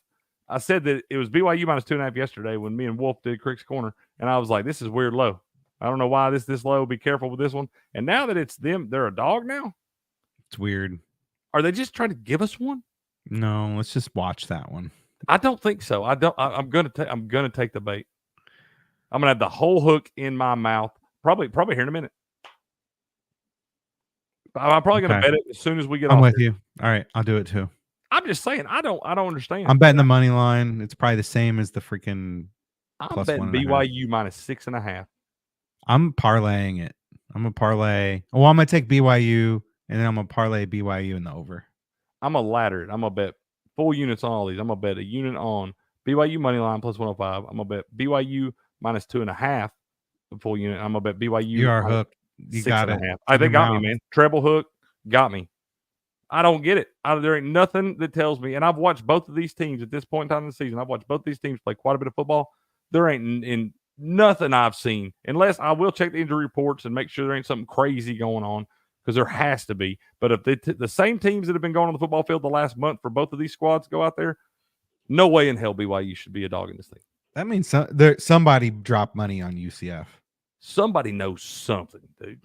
I said that it was BYU minus 2.5 yesterday when me and Wolf did Crick's Corner, and I was like, this is weird low. I don't know why this low. Be careful with this one. And now that it's them, they're a dog now.
It's weird.
Are they just trying to give us one?
No, let's just watch that one.
I don't think so. I'm gonna take the bait. I'm gonna have the whole hook in my mouth. Probably here in a minute. I'm probably gonna bet it as soon as we get.
I'm with you. All right, I'll do it too.
I'm just saying. I don't understand.
I'm betting the money line. It's probably the same as the freaking.
I'm betting BYU minus 6.5.
I'm parlaying it. I'm a parlay. Well, I'm gonna take BYU, and then I'm gonna parlay BYU in the over.
I'm a ladder it. I'm gonna bet full units on all these. I'm gonna bet a unit on BYU money line plus 105. I'm gonna bet BYU minus 2.5 full unit. I'm gonna bet BYU.
You are hooked. You got it.
They got me, man. Treble hook got me. I don't get it. There ain't nothing that tells me. And I've watched both of these teams at this point in time in the season. I've watched both these teams play quite a bit of football. There ain't in nothing I've seen, unless I will check the injury reports and make sure there ain't something crazy going on, because there has to be. But if the same teams that have been going on the football field the last month for both of these squads go out there, no way in hell BYU should be a dog in this thing.
That means somebody dropped money on UCF.
Somebody knows something, dude.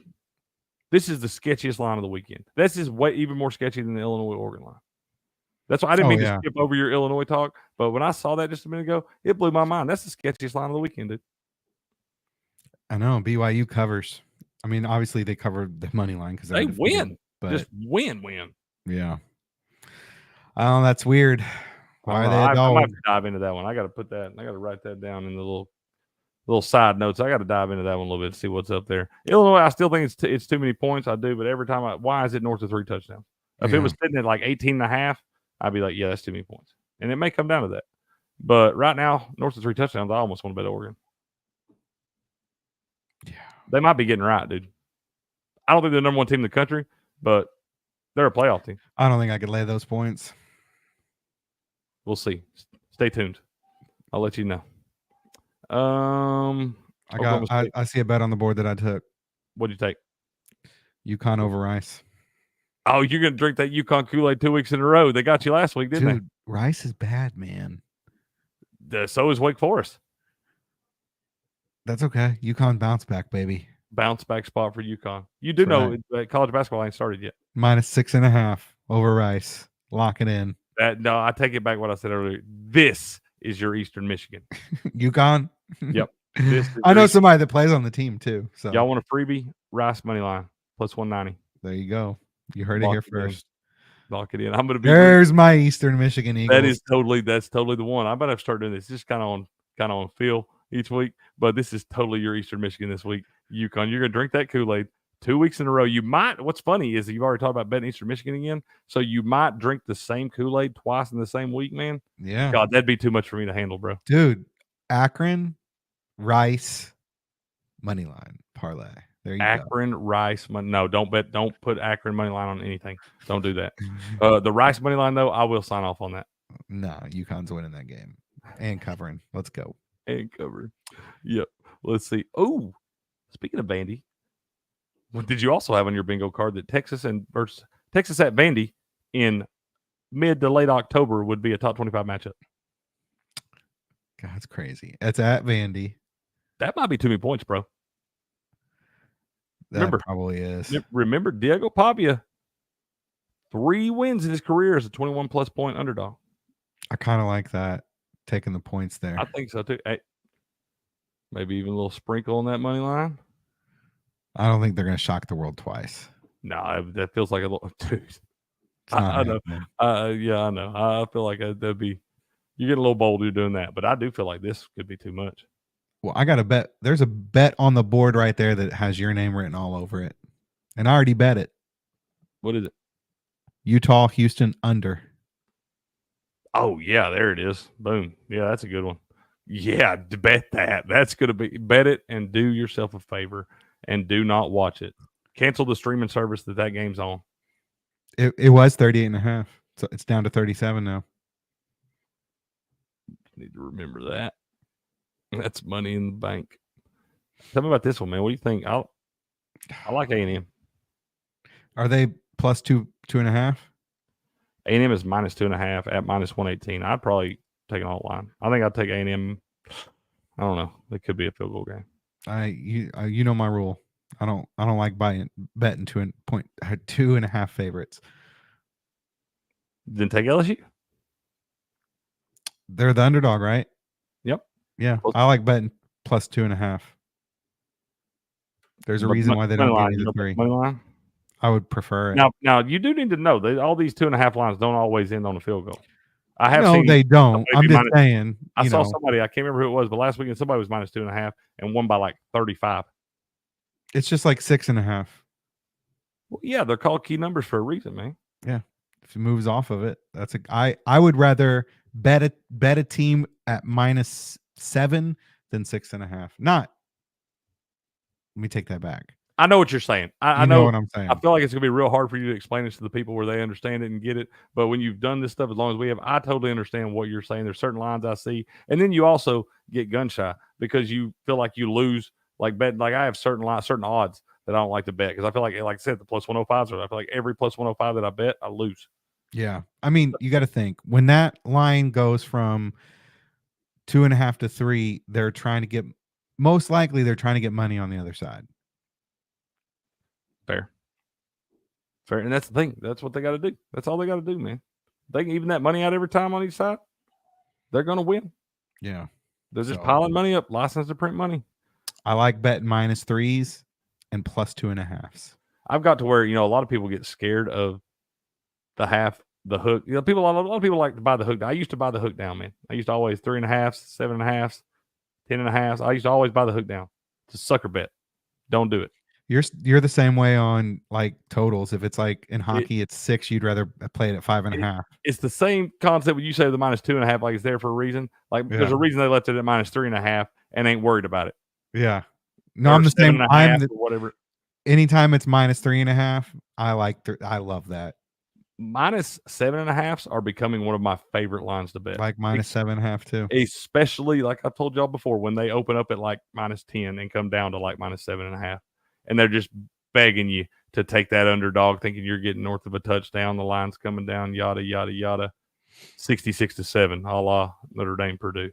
This is the sketchiest line of the weekend. This is even more sketchy than the Illinois-Oregon line. That's why I didn't mean to skip over your Illinois talk, but when I saw that just a minute ago, it blew my mind. That's the sketchiest line of the weekend, dude.
I know. BYU covers. I mean, obviously they covered the money line because
they win.
But
just win.
Yeah. Oh, that's weird. Why are they a dog?
I might have to dive into that one. I got to put that. I got to write that down in the little side notes. I got to dive into that one a little bit to see what's up there. Illinois, I still think it's too many points. I do, but every time why is it north of 3 touchdowns? If it was sitting at like 18.5, I'd be like, yeah, that's too many points. And it may come down to that. But right now, north of 3 touchdowns, I almost want to bet Oregon.
Yeah.
They might be getting right, dude. I don't think they're the number one team in the country, but they're a playoff team.
I don't think I could lay those points.
We'll see. Stay tuned. I'll let you know.
I see a bet on the board that I took.
What'd you take?
UConn over Rice.
Oh, you're gonna drink that UConn Kool-Aid 2 weeks in a row. They got you last week, didn't
Dude, Rice is bad, man.
So is Wake Forest.
That's okay. UConn bounce back, baby.
Bounce back spot for UConn. You do know college basketball ain't started yet.
Minus 6.5 over Rice. Lock it in.
No, I take it back what I said earlier. This is your Eastern Michigan.
UConn?
Yep.
I know somebody that plays on the team too. So
y'all want a freebie? Rice money line plus 190.
There you go. You heard it here first.
Lock it in. I'm gonna be.
There's my Eastern Michigan Eagles.
That's totally the one. I better start doing this. Just kind of on feel each week, but this is totally your Eastern Michigan this week. UConn, you're gonna drink that Kool-Aid 2 weeks in a row. You might. What's funny is you've already talked about betting Eastern Michigan again, so you might drink the same Kool-Aid twice in the same week, man.
Yeah.
God, that'd be too much for me to handle, bro.
Dude, Akron, Rice, money line parlay. There you
Akron, Rice. No, don't bet. Don't put Akron money line on anything. Don't do that. The Rice money line, though, I will sign off on that.
No, UConn's winning that game and covering. Let's go.
And covering. Yep. Let's see. Oh, speaking of Vandy, did you also have on your bingo card that Texas versus Texas at Vandy in mid to late October would be a top 25 matchup?
God, that's crazy. It's at Vandy.
That might be too many points, bro.
That probably is.
Remember Diego Pavia, 3 wins in his career as a 21-plus point underdog.
I kind of like that, taking the points there.
I think so, too. Hey, maybe even a little sprinkle on that money line.
I don't think they're going to shock the world twice.
No, that feels like a little. Dude, I know. Yeah, I know. I feel like that'd be. You get a little bold, you're doing that, but I do feel like this could be too much.
Well, I got to bet. There's a bet on the board right there that has your name written all over it, and I already bet it.
What is it?
Utah, Houston under.
Oh yeah, there it is. Boom. Yeah, that's a good one. Yeah, bet that. That's gonna be bet it and do yourself a favor and do not watch it. Cancel the streaming service that game's on.
It was 38.5, so it's down to 37 now.
Need to remember that. That's money in the bank. Tell me about this one, man. What do you think? I like A&M.
Are they plus 2.5?
A&M is minus 2.5 at minus 118. I'd probably take an alt line. I think I'd take A&M. I don't know. It could be a field goal game.
You know my rule. I don't like betting 2.5 favorites.
Then take LSU.
They're the underdog, right?
Yep.
Yeah, I like betting plus 2.5. There's a reason why they don't give you the 3.
Money line?
I would prefer it.
Now you do need to know that all these 2.5 lines don't always end on a field goal.
They don't. I'm just saying.
I saw somebody. I can't remember who it was, but last weekend somebody was minus 2.5 and won by like 35.
It's just like 6.5.
Well, yeah, they're called key numbers for a reason, man.
Yeah, if it moves off of it, I would rather bet a team at minus 7 than 6.5. Let me take that back.
I know what you're saying. I
know what I'm saying.
I feel like it's going to be real hard for you to explain this to the people where they understand it and get it. But when you've done this stuff as long as we have, I totally understand what you're saying. There's certain lines I see. And then you also get gun shy because you feel like you lose. Like I have certain odds that I don't like to bet because I feel like I said, the plus 105s, I feel like every plus 105 that I bet, I lose.
Yeah. I mean, you got to think when that line goes from 2.5 to 3, most likely they're trying to get money on the other side.
Fair. And that's the thing. That's what they got to do. That's all they got to do, man. They can even that money out every time on each side. They're going to win.
Yeah.
They're just piling money up, licensed to print money.
I like betting minus 3s and plus 2.5s.
I've got to where, a lot of people get scared of the hook. A lot of people like to buy the hook. I used to buy the hook down, man. I used to always 3.5s, 7.5s, 10.5s. I used to always buy the hook down. It's a sucker bet. Don't do it.
You're the same way on like totals. If it's like in hockey, it's 6. You'd rather play it at 5.5.
It's the same concept when you say the minus 2.5, like it's there for a reason. Like there's a reason they left it at minus 3.5 and ain't worried about it.
Yeah. No, I'm the same.
Whatever.
Anytime it's minus 3.5, I love that.
Minus 7.5s are becoming one of my favorite lines to bet.
Like minus 7.5 too.
Especially like I told y'all before, when they open up at like minus 10 and come down to like minus 7.5. And they're just begging you to take that underdog, thinking you're getting north of a touchdown. The line's coming down, yada, yada, yada. 66-7, a la Notre Dame, Purdue.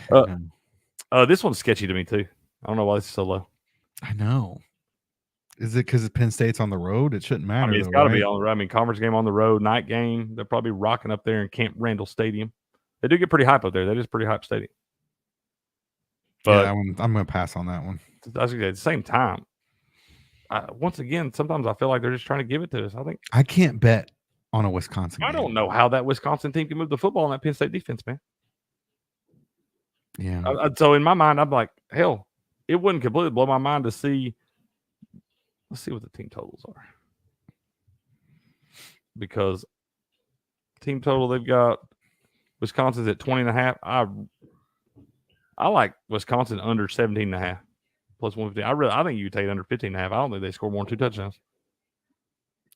This one's sketchy to me, too. I don't know why this is so low.
I know. Is it because Penn State's on the road? It shouldn't matter.
It's got to be on the road. I mean, conference game on the road, night game. They're probably rocking up there in Camp Randall Stadium. They do get pretty hype up there. That is a pretty hype stadium. But
yeah, I'm going to pass on that one.
At the same time, once again, sometimes I feel like they're just trying to give it to us.
I can't bet on a Wisconsin game.
I don't know how that Wisconsin team can move the football in that Penn State defense, man.
Yeah.
So in my mind, I'm like, hell, it wouldn't completely blow my mind to see Let's see what the team totals are. Because team total, they've got Wisconsin's at 20.5. I like Wisconsin under 17.5 plus 150. I think you could take under 15.5. I don't think they score more than 2 touchdowns.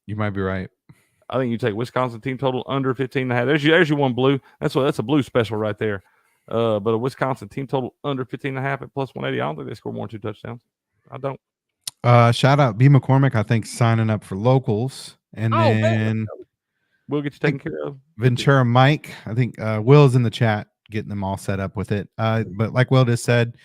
You might be right.
I think you take Wisconsin team total under 15.5. There's your one blue. That's a blue special right there. But a Wisconsin team total under 15.5 at plus 180. I don't think they score more than 2 touchdowns. I don't.
Shout out B McCormick, I think, signing up for locals. And then
man. We'll get you taken care of.
Ventura Mike, I think Will's in the chat getting them all set up with it. But like Will just said,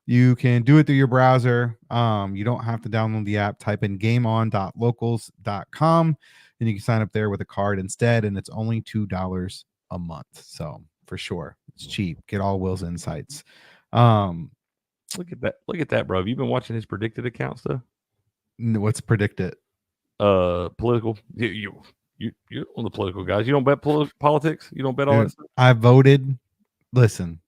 you can do it through your browser. You don't have to download the app. Type in gameon.locals.com and you can sign up there with a card instead. And it's only $2 a month. So for sure, it's cheap. Get all Will's insights.
Look at that. Look at that, bro. Have you been watching his predicted account stuff?
What's predicted?
Political. You're on the political guys. You don't bet politics. You don't bet all that stuff.
I voted. Listen,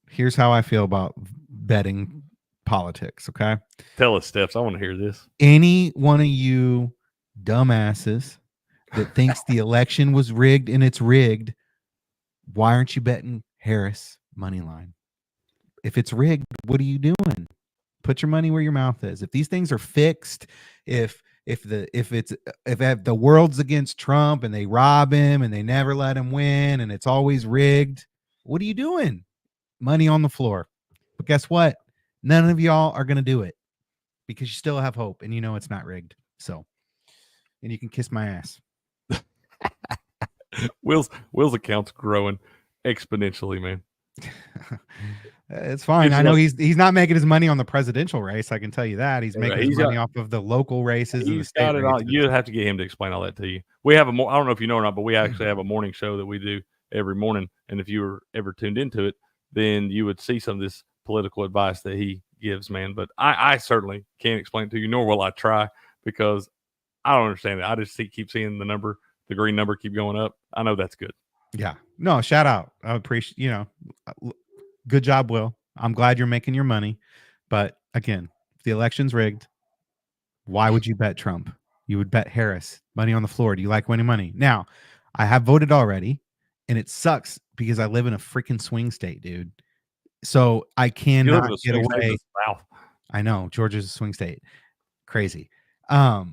here's how I feel about betting politics. Okay.
Tell us, Steps. I want to hear this.
Any one of you dumbasses that thinks the election was rigged and it's rigged, why aren't you betting Harris money line? If it's rigged, what are you doing? Put your money where your mouth is. If these things are fixed, if the world's against Trump and they rob him and they never let him win and it's always rigged, what are you doing? Money on the floor. But guess what? None of y'all are going to do it because you still have hope and you know it's not rigged. So, and you can kiss my ass.
Will's account's growing exponentially, man.
It's fine. I know he's not making his money on the presidential race. I can tell you that. He's making his money off of the local races and the state races.
You'd have to get him to explain all that to you. We have I don't know if you know or not, but we actually have a morning show that we do every morning. And if you were ever tuned into it, then you would see some of this political advice that he gives, man. But I certainly can't explain it to you, nor will I try, because I don't understand it. I just keep seeing the green number keep going up. I know that's good.
Yeah. No, shout out. I appreciate, good job, Will. I'm glad you're making your money. But again, if the election's rigged, why would you bet Trump? You would bet Harris. Money on the floor. Do you like winning money? Now, I have voted already, and it sucks because I live in a freaking swing state, dude. So I cannot get away. I know. Georgia's a swing state. Crazy. But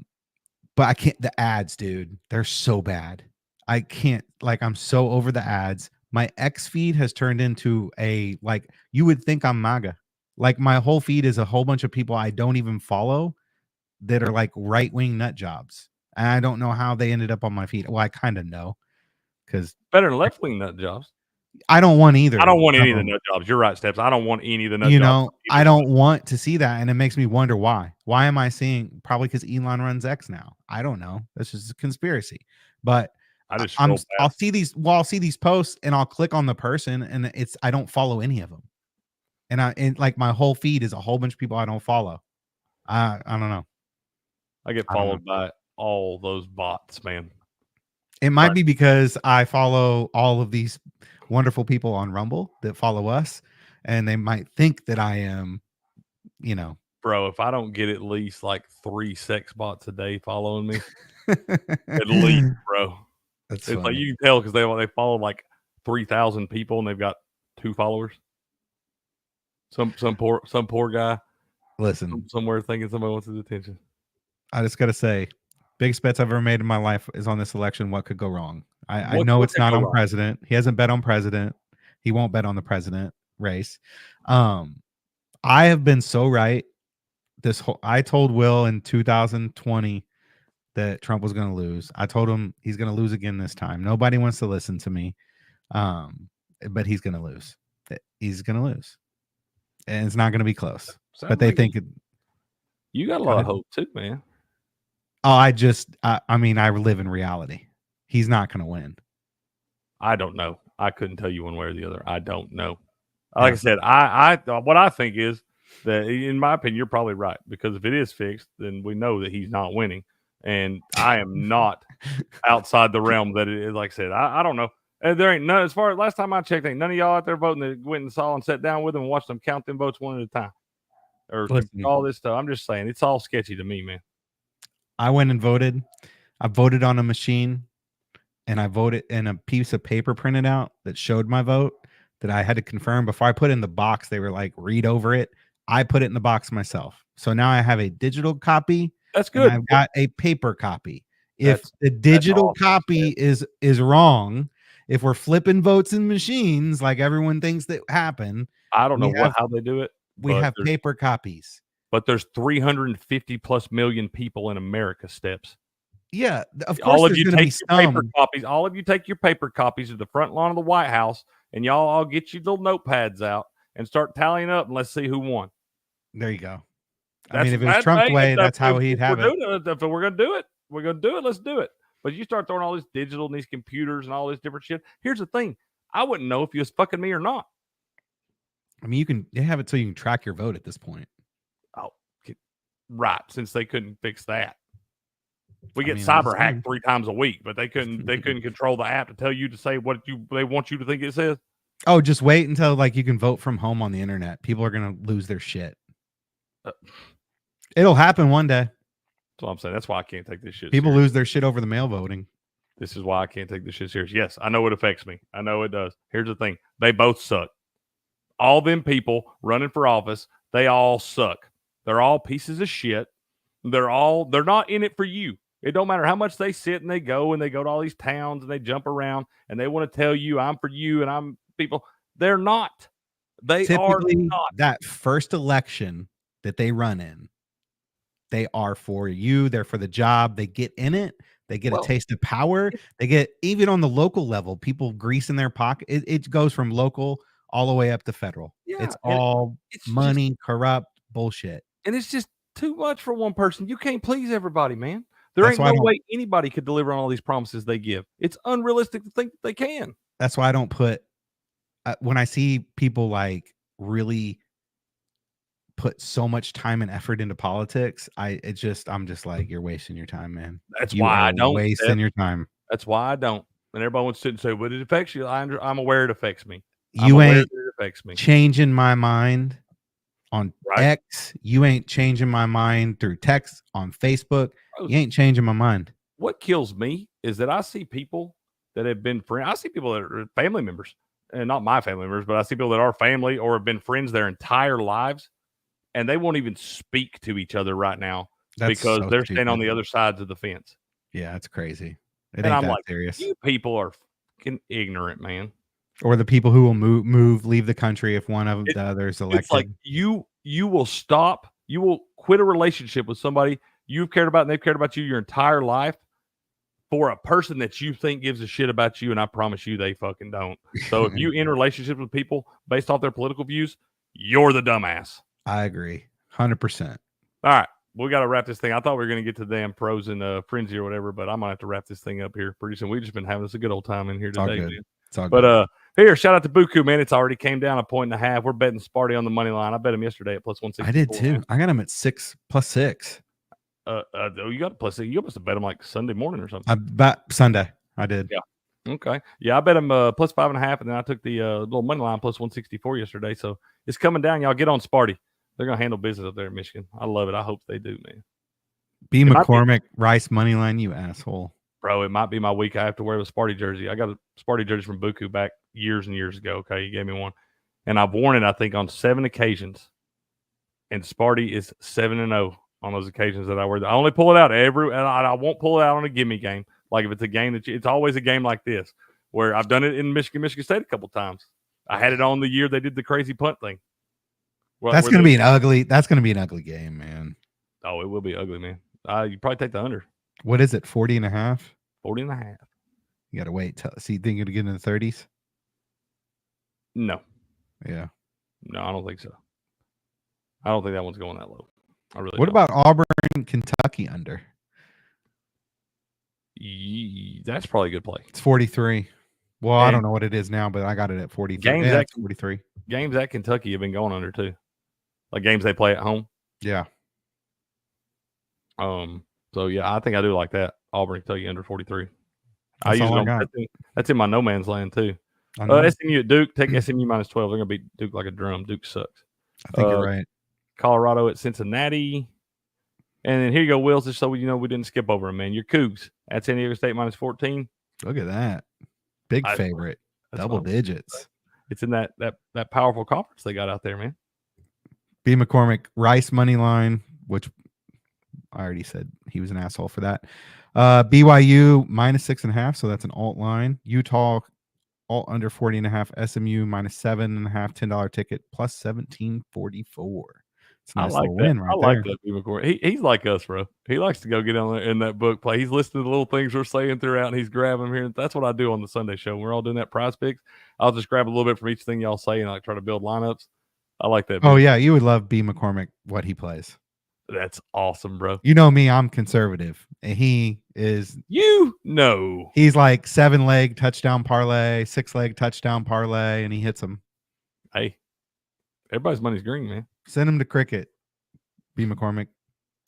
I can't. The ads, dude, they're so bad. I can't, I'm so over the ads. My X feed has turned into you would think I'm MAGA. My whole feed is a whole bunch of people I don't even follow that are right-wing nut jobs. And I don't know how they ended up on my feed. Well, I kind of know because
better than left-wing nut jobs.
I don't want either.
I don't want any of the nut jobs. You're right, Steps. I don't want any of the nut jobs.
I don't want to see that. And it makes me wonder why. Why am I seeing? Probably because Elon runs X now. I don't know. That's just a conspiracy. But I'll see these posts and I'll click on the person and I don't follow any of them. And my whole feed is a whole bunch of people I don't follow. I don't know.
I get followed by all those bots, man.
It might be because I follow all of these wonderful people on Rumble that follow us, and they might think that I am,
Bro, if I don't get at least 3 sex bots a day following me, at least, bro.
It's
funny. You can tell because they follow 3,000 people and they've got 2 followers. Some poor guy.
Listen,
somewhere thinking somebody wants his attention.
I just gotta say, biggest bets I've ever made in my life is on this election. What could go wrong? I know it's not on president. He hasn't bet on president. He won't bet on the president race. I have been so right. I told Will in 2020 that Trump was going to lose. I told him he's going to lose again this time. Nobody wants to listen to me. But he's going to lose. He's going to lose. And it's not going to be close. But they think
you got a lot of hope too, man.
Oh, I live in reality. He's not going to win.
I don't know. I couldn't tell you one way or the other. I don't know. Like I said, what I think is that, in my opinion, you're probably right, because if it is fixed, then we know that he's not winning, and I am not outside the realm that it is. Like I said, I don't know. And there ain't none. As far as last time I checked, ain't none of y'all out there voting that went and saw and sat down with them and watched them count them votes one at a time, or all this stuff. I'm just saying, it's all sketchy to me, man.
I went and voted. I voted on a machine, and I voted in a piece of paper printed out that showed my vote that I had to confirm before I put it in the box. They were like, read over it. I put it in the box myself. So now I have a digital copy.
That's good.
And I've got a paper copy. If
That's-
the digital
awesome.
copy is wrong, if we're flipping votes in machines like everyone thinks that happen,
I don't know how they do it.
We have paper copies.
But there's 350 plus million people in America, Steps.
Yeah, of course.
All of
there's
you
gonna be
take your paper
some.
copies. All of you take your paper copies to the front lawn of the White House, and y'all all get your little notepads out and start tallying up, and let's see who won.
There you go. I mean, if it was Trump's way, that's how he'd have it.
If we're going to do it, we're going to do it. Let's do it. But you start throwing all this digital and these computers and all this different shit. Here's the thing. I wouldn't know if you was fucking me or not.
I mean, they have it so you can track your vote at this point.
Oh, right. Since they couldn't fix that. We get cyber hacked 3 times a week, but they couldn't control the app to tell you to say what they want you to think it says.
Oh, just wait until like you can vote from home on the internet. People are going to lose their shit. It'll happen one day.
That's what I'm saying. That's why I can't take this shit.
People
serious.
lose their shit over the mail voting.
This is why I can't take this shit serious. Yes, I know it affects me. I know it does. Here's the thing. They both suck. All them people running for office, they all suck. They're all pieces of shit. They're not in it for you. It don't matter how much they sit and they go to all these towns and they jump around and they want to tell you I'm for you and I'm people. They're not. They
Typically,
are not.
That first election that they run in, they are for you. They're for the job. They get in it. They get a taste of power. They get, even on the local level, people greasing their pocket. It goes from local all the way up to federal.
Yeah,
it's all money, corrupt bullshit.
And it's just too much for one person. You can't please everybody, man. There
That's
ain't no way anybody could deliver on all these promises they give. It's unrealistic to think that they can.
That's why I don't put, when I see people like really put so much time and effort into politics, I'm just like, you're wasting your time, man.
That's why I don't.
Wasting your time.
That's why I don't. And everybody wants to sit and say, "But it affects you." I'm aware it affects me.
You ain't changing my mind on X. You ain't changing my mind through text on Facebook. You ain't changing my mind.
What kills me is that I see people that have been friends. I see people that are family members, and not my family members, but I see people that are family or have been friends their entire lives, and they won't even speak to each other right now because they're standing on the other sides of the fence.
Yeah, it's crazy.
And I'm like, serious. You people are fucking ignorant, man.
Or the people who will leave the country if one of the others elected.
It's like you will stop. You will quit a relationship with somebody you've cared about and they've cared about you your entire life for a person that you think gives a shit about you, and I promise you they fucking don't. So if you in relationships with people based off their political views, you're the dumbass.
I agree. 100%.
All right. We got to wrap this thing. I thought we were going to get to the damn pros and frenzy or whatever, but I'm going to have to wrap this thing up here pretty soon. We've just been having us a good old time in here today, man.
It's all good.
But here, shout out to Buku, man. It's already came down 1.5. We're betting Sparty on the money line. I bet him yesterday at plus 160.
I did too. Man. I got him at 6 plus 6.
You got a plus 6. You must have bet him like Sunday morning or something.
I bet Sunday. I did.
Yeah. Okay. Yeah, I bet him plus 5.5, and then I took the little money line plus 164 yesterday. So it's coming down. Y'all get on Sparty. They're gonna handle business up there in Michigan. I love it. I hope they do, man.
B. McCormick, Rice money line, you asshole.
Bro, it might be my week. I have to wear the Sparty jersey. I got a Sparty jersey from Buku back years and years ago. Okay, he gave me one, and I've worn it I think on 7 occasions. And Sparty is 7-0 on those occasions that I wear. I only pull it out and I won't pull it out on a gimme game. Like if it's a game it's always a game like this where I've done it in Michigan State a couple times. I had it on the year they did the crazy punt thing.
That's going to be an ugly game, man.
Oh, it will be ugly, man. You probably take the under.
What is it? 40.5?
40.5.
You got to wait. So you think it'll get in the 30s?
No.
Yeah.
No, I don't think so. I don't think that one's going that low. I really
What
don't.
about Auburn, Kentucky under?
That's probably a good play.
It's 43. Well, I don't know what it is now, but I got it at 43.
Games at
43.
Games at Kentucky have been going under too. Like games they play at home.
Yeah.
So yeah, I think I do like that. Auburn, Kentucky under 43.
That's all I got.
That's in my no man's land too. SMU at Duke, take SMU minus 12. They're gonna beat Duke like a drum. Duke sucks.
I think you're right.
Colorado at Cincinnati. And then here you go, Wills, just so we didn't skip over them, man. Your Cougs at San Diego State minus 14.
Look at that. Big favorite. Double digits.
It's in that powerful conference they got out there, man.
B. McCormick, Rice money line, which I already said he was an asshole for that. BYU minus 6.5, so that's an alt line. Utah alt under 40.5. SMU minus 7.5. $10 ticket plus 1744. It's a nice little win right there.
I like that, B. McCormick. He's like us, bro. He likes to go get on there in that book play. He's listening to the little things we're saying throughout, and he's grabbing them here. That's what I do on the Sunday show. We're all doing that prize picks. I'll just grab a little bit from each thing y'all say and like try to build lineups. I like that.
Oh, yeah. You would love B. McCormick, what he plays.
That's awesome, bro.
You know me, I'm conservative. And he is.
He's
like 7-leg touchdown parlay, 6-leg touchdown parlay, and he hits them.
Hey, everybody's money's green, man.
Send him to Crickett, B. McCormick.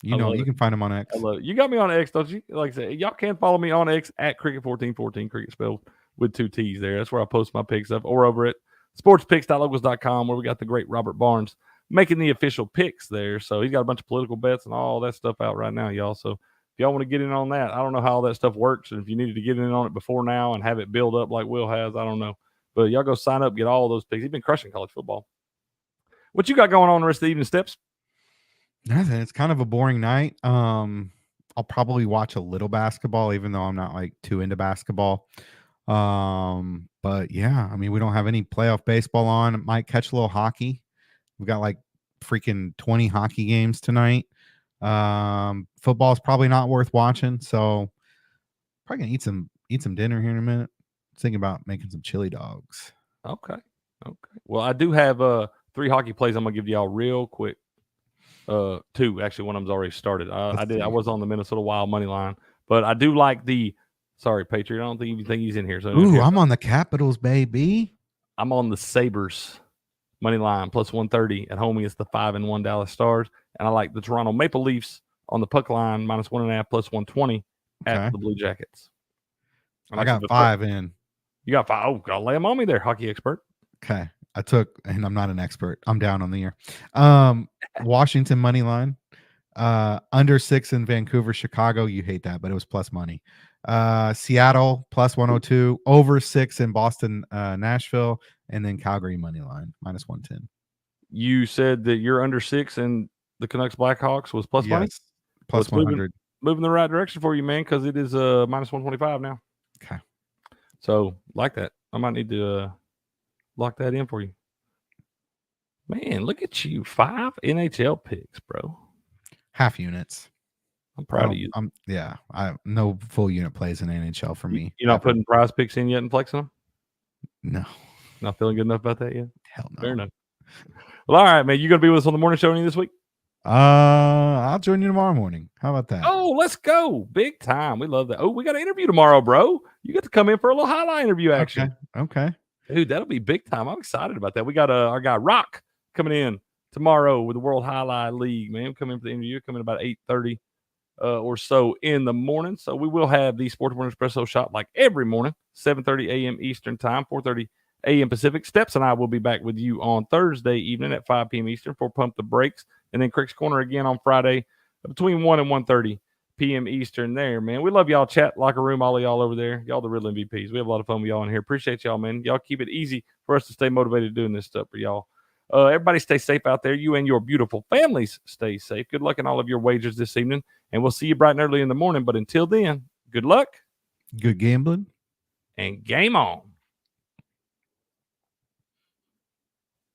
You can find him on X.
I love it. You got me on X, don't you? Like I said, y'all can follow me on X at Crickett1414, Crickett spelled with 2 T's there. That's where I post my picks up, or over at sportspicks.locals.com, where we got the great Robert Barnes making the official picks there. So he's got a bunch of political bets and all that stuff out right now, y'all. So if y'all want to get in on that, I don't know how all that stuff works. And if you needed to get in on it before now and have it build up like Will has, I don't know. But y'all go sign up, get all those picks. He's been crushing college football. What you got going on the rest of the evening, Steps?
Nothing. It's kind of a boring night. I'll probably watch a little basketball, even though I'm not like too into basketball. But yeah, I mean, we don't have any playoff baseball on. Might catch a little hockey. We've got like freaking 20 hockey games tonight. Football is probably not worth watching, so probably gonna eat some dinner here in a minute. Thinking about making some chili dogs.
Okay. Well, I do have 3 hockey plays I'm gonna give y'all real quick. 2 actually. One of them's already started. I was on the Minnesota Wild money line, but I do like the. Sorry, Patriot. I don't think you think he's in here. So
I'm on the Capitals, baby.
I'm on the Sabres money line plus 130 at home against the 5-1 Dallas Stars, and I like the Toronto Maple Leafs on the puck line minus 1.5 plus 120 at the Blue Jackets.
I got 5 in.
You got 5. Oh, gotta lay them on me there, hockey expert.
Okay. And I'm not an expert. I'm down on the year. Washington money line, under 6 in Vancouver, Chicago. You hate that, but it was plus money. Seattle plus 102, over 6 in Boston, Nashville, and then Calgary money line minus 110.
You said that you're under 6 and the Canucks Blackhawks was plus money?
Plus 100.
Moving the right direction for you, man, because it is minus 125 now.
Okay.
So like that. I might need to lock that in for you. Man, look at you. 5 NHL picks, bro.
Half units.
I'm proud of you.
I no full unit plays in NHL for me.
You're not putting prize picks in yet and flexing them?
No.
Not feeling good enough about that yet?
Hell no.
Fair enough. Well, all right, man. You going to be with us on the morning show any this week?
I'll join you tomorrow morning. How about that?
Oh, let's go. Big time. We love that. Oh, we got an interview tomorrow, bro. You get to come in for a little highlight interview action.
Okay.
Dude, that'll be big time. I'm excited about that. We got our guy Rock coming in tomorrow with the World Highlight League, man. Come in for the interview. Come in about 8:30 or so in the morning. So we will have the Sports Morning Espresso Shot like every morning, 7:30 a.m. Eastern time, 4:30 a.m. Pacific. Steps and I will be back with you on Thursday evening at 5 p.m. Eastern for Pump the Brakes. And then Crick's Corner again on Friday between 1 and 1:30 p.m. Eastern there, man. We love y'all. Chat, locker room, all of y'all over there. Y'all the real MVPs. We have a lot of fun with y'all in here. Appreciate y'all, man. Y'all keep it easy for us to stay motivated doing this stuff for y'all. Everybody stay safe out there. You and your beautiful families stay safe. Good luck in all of your wagers this evening. And we'll see you bright and early in the morning. But until then, good luck.
Good gambling.
And game on.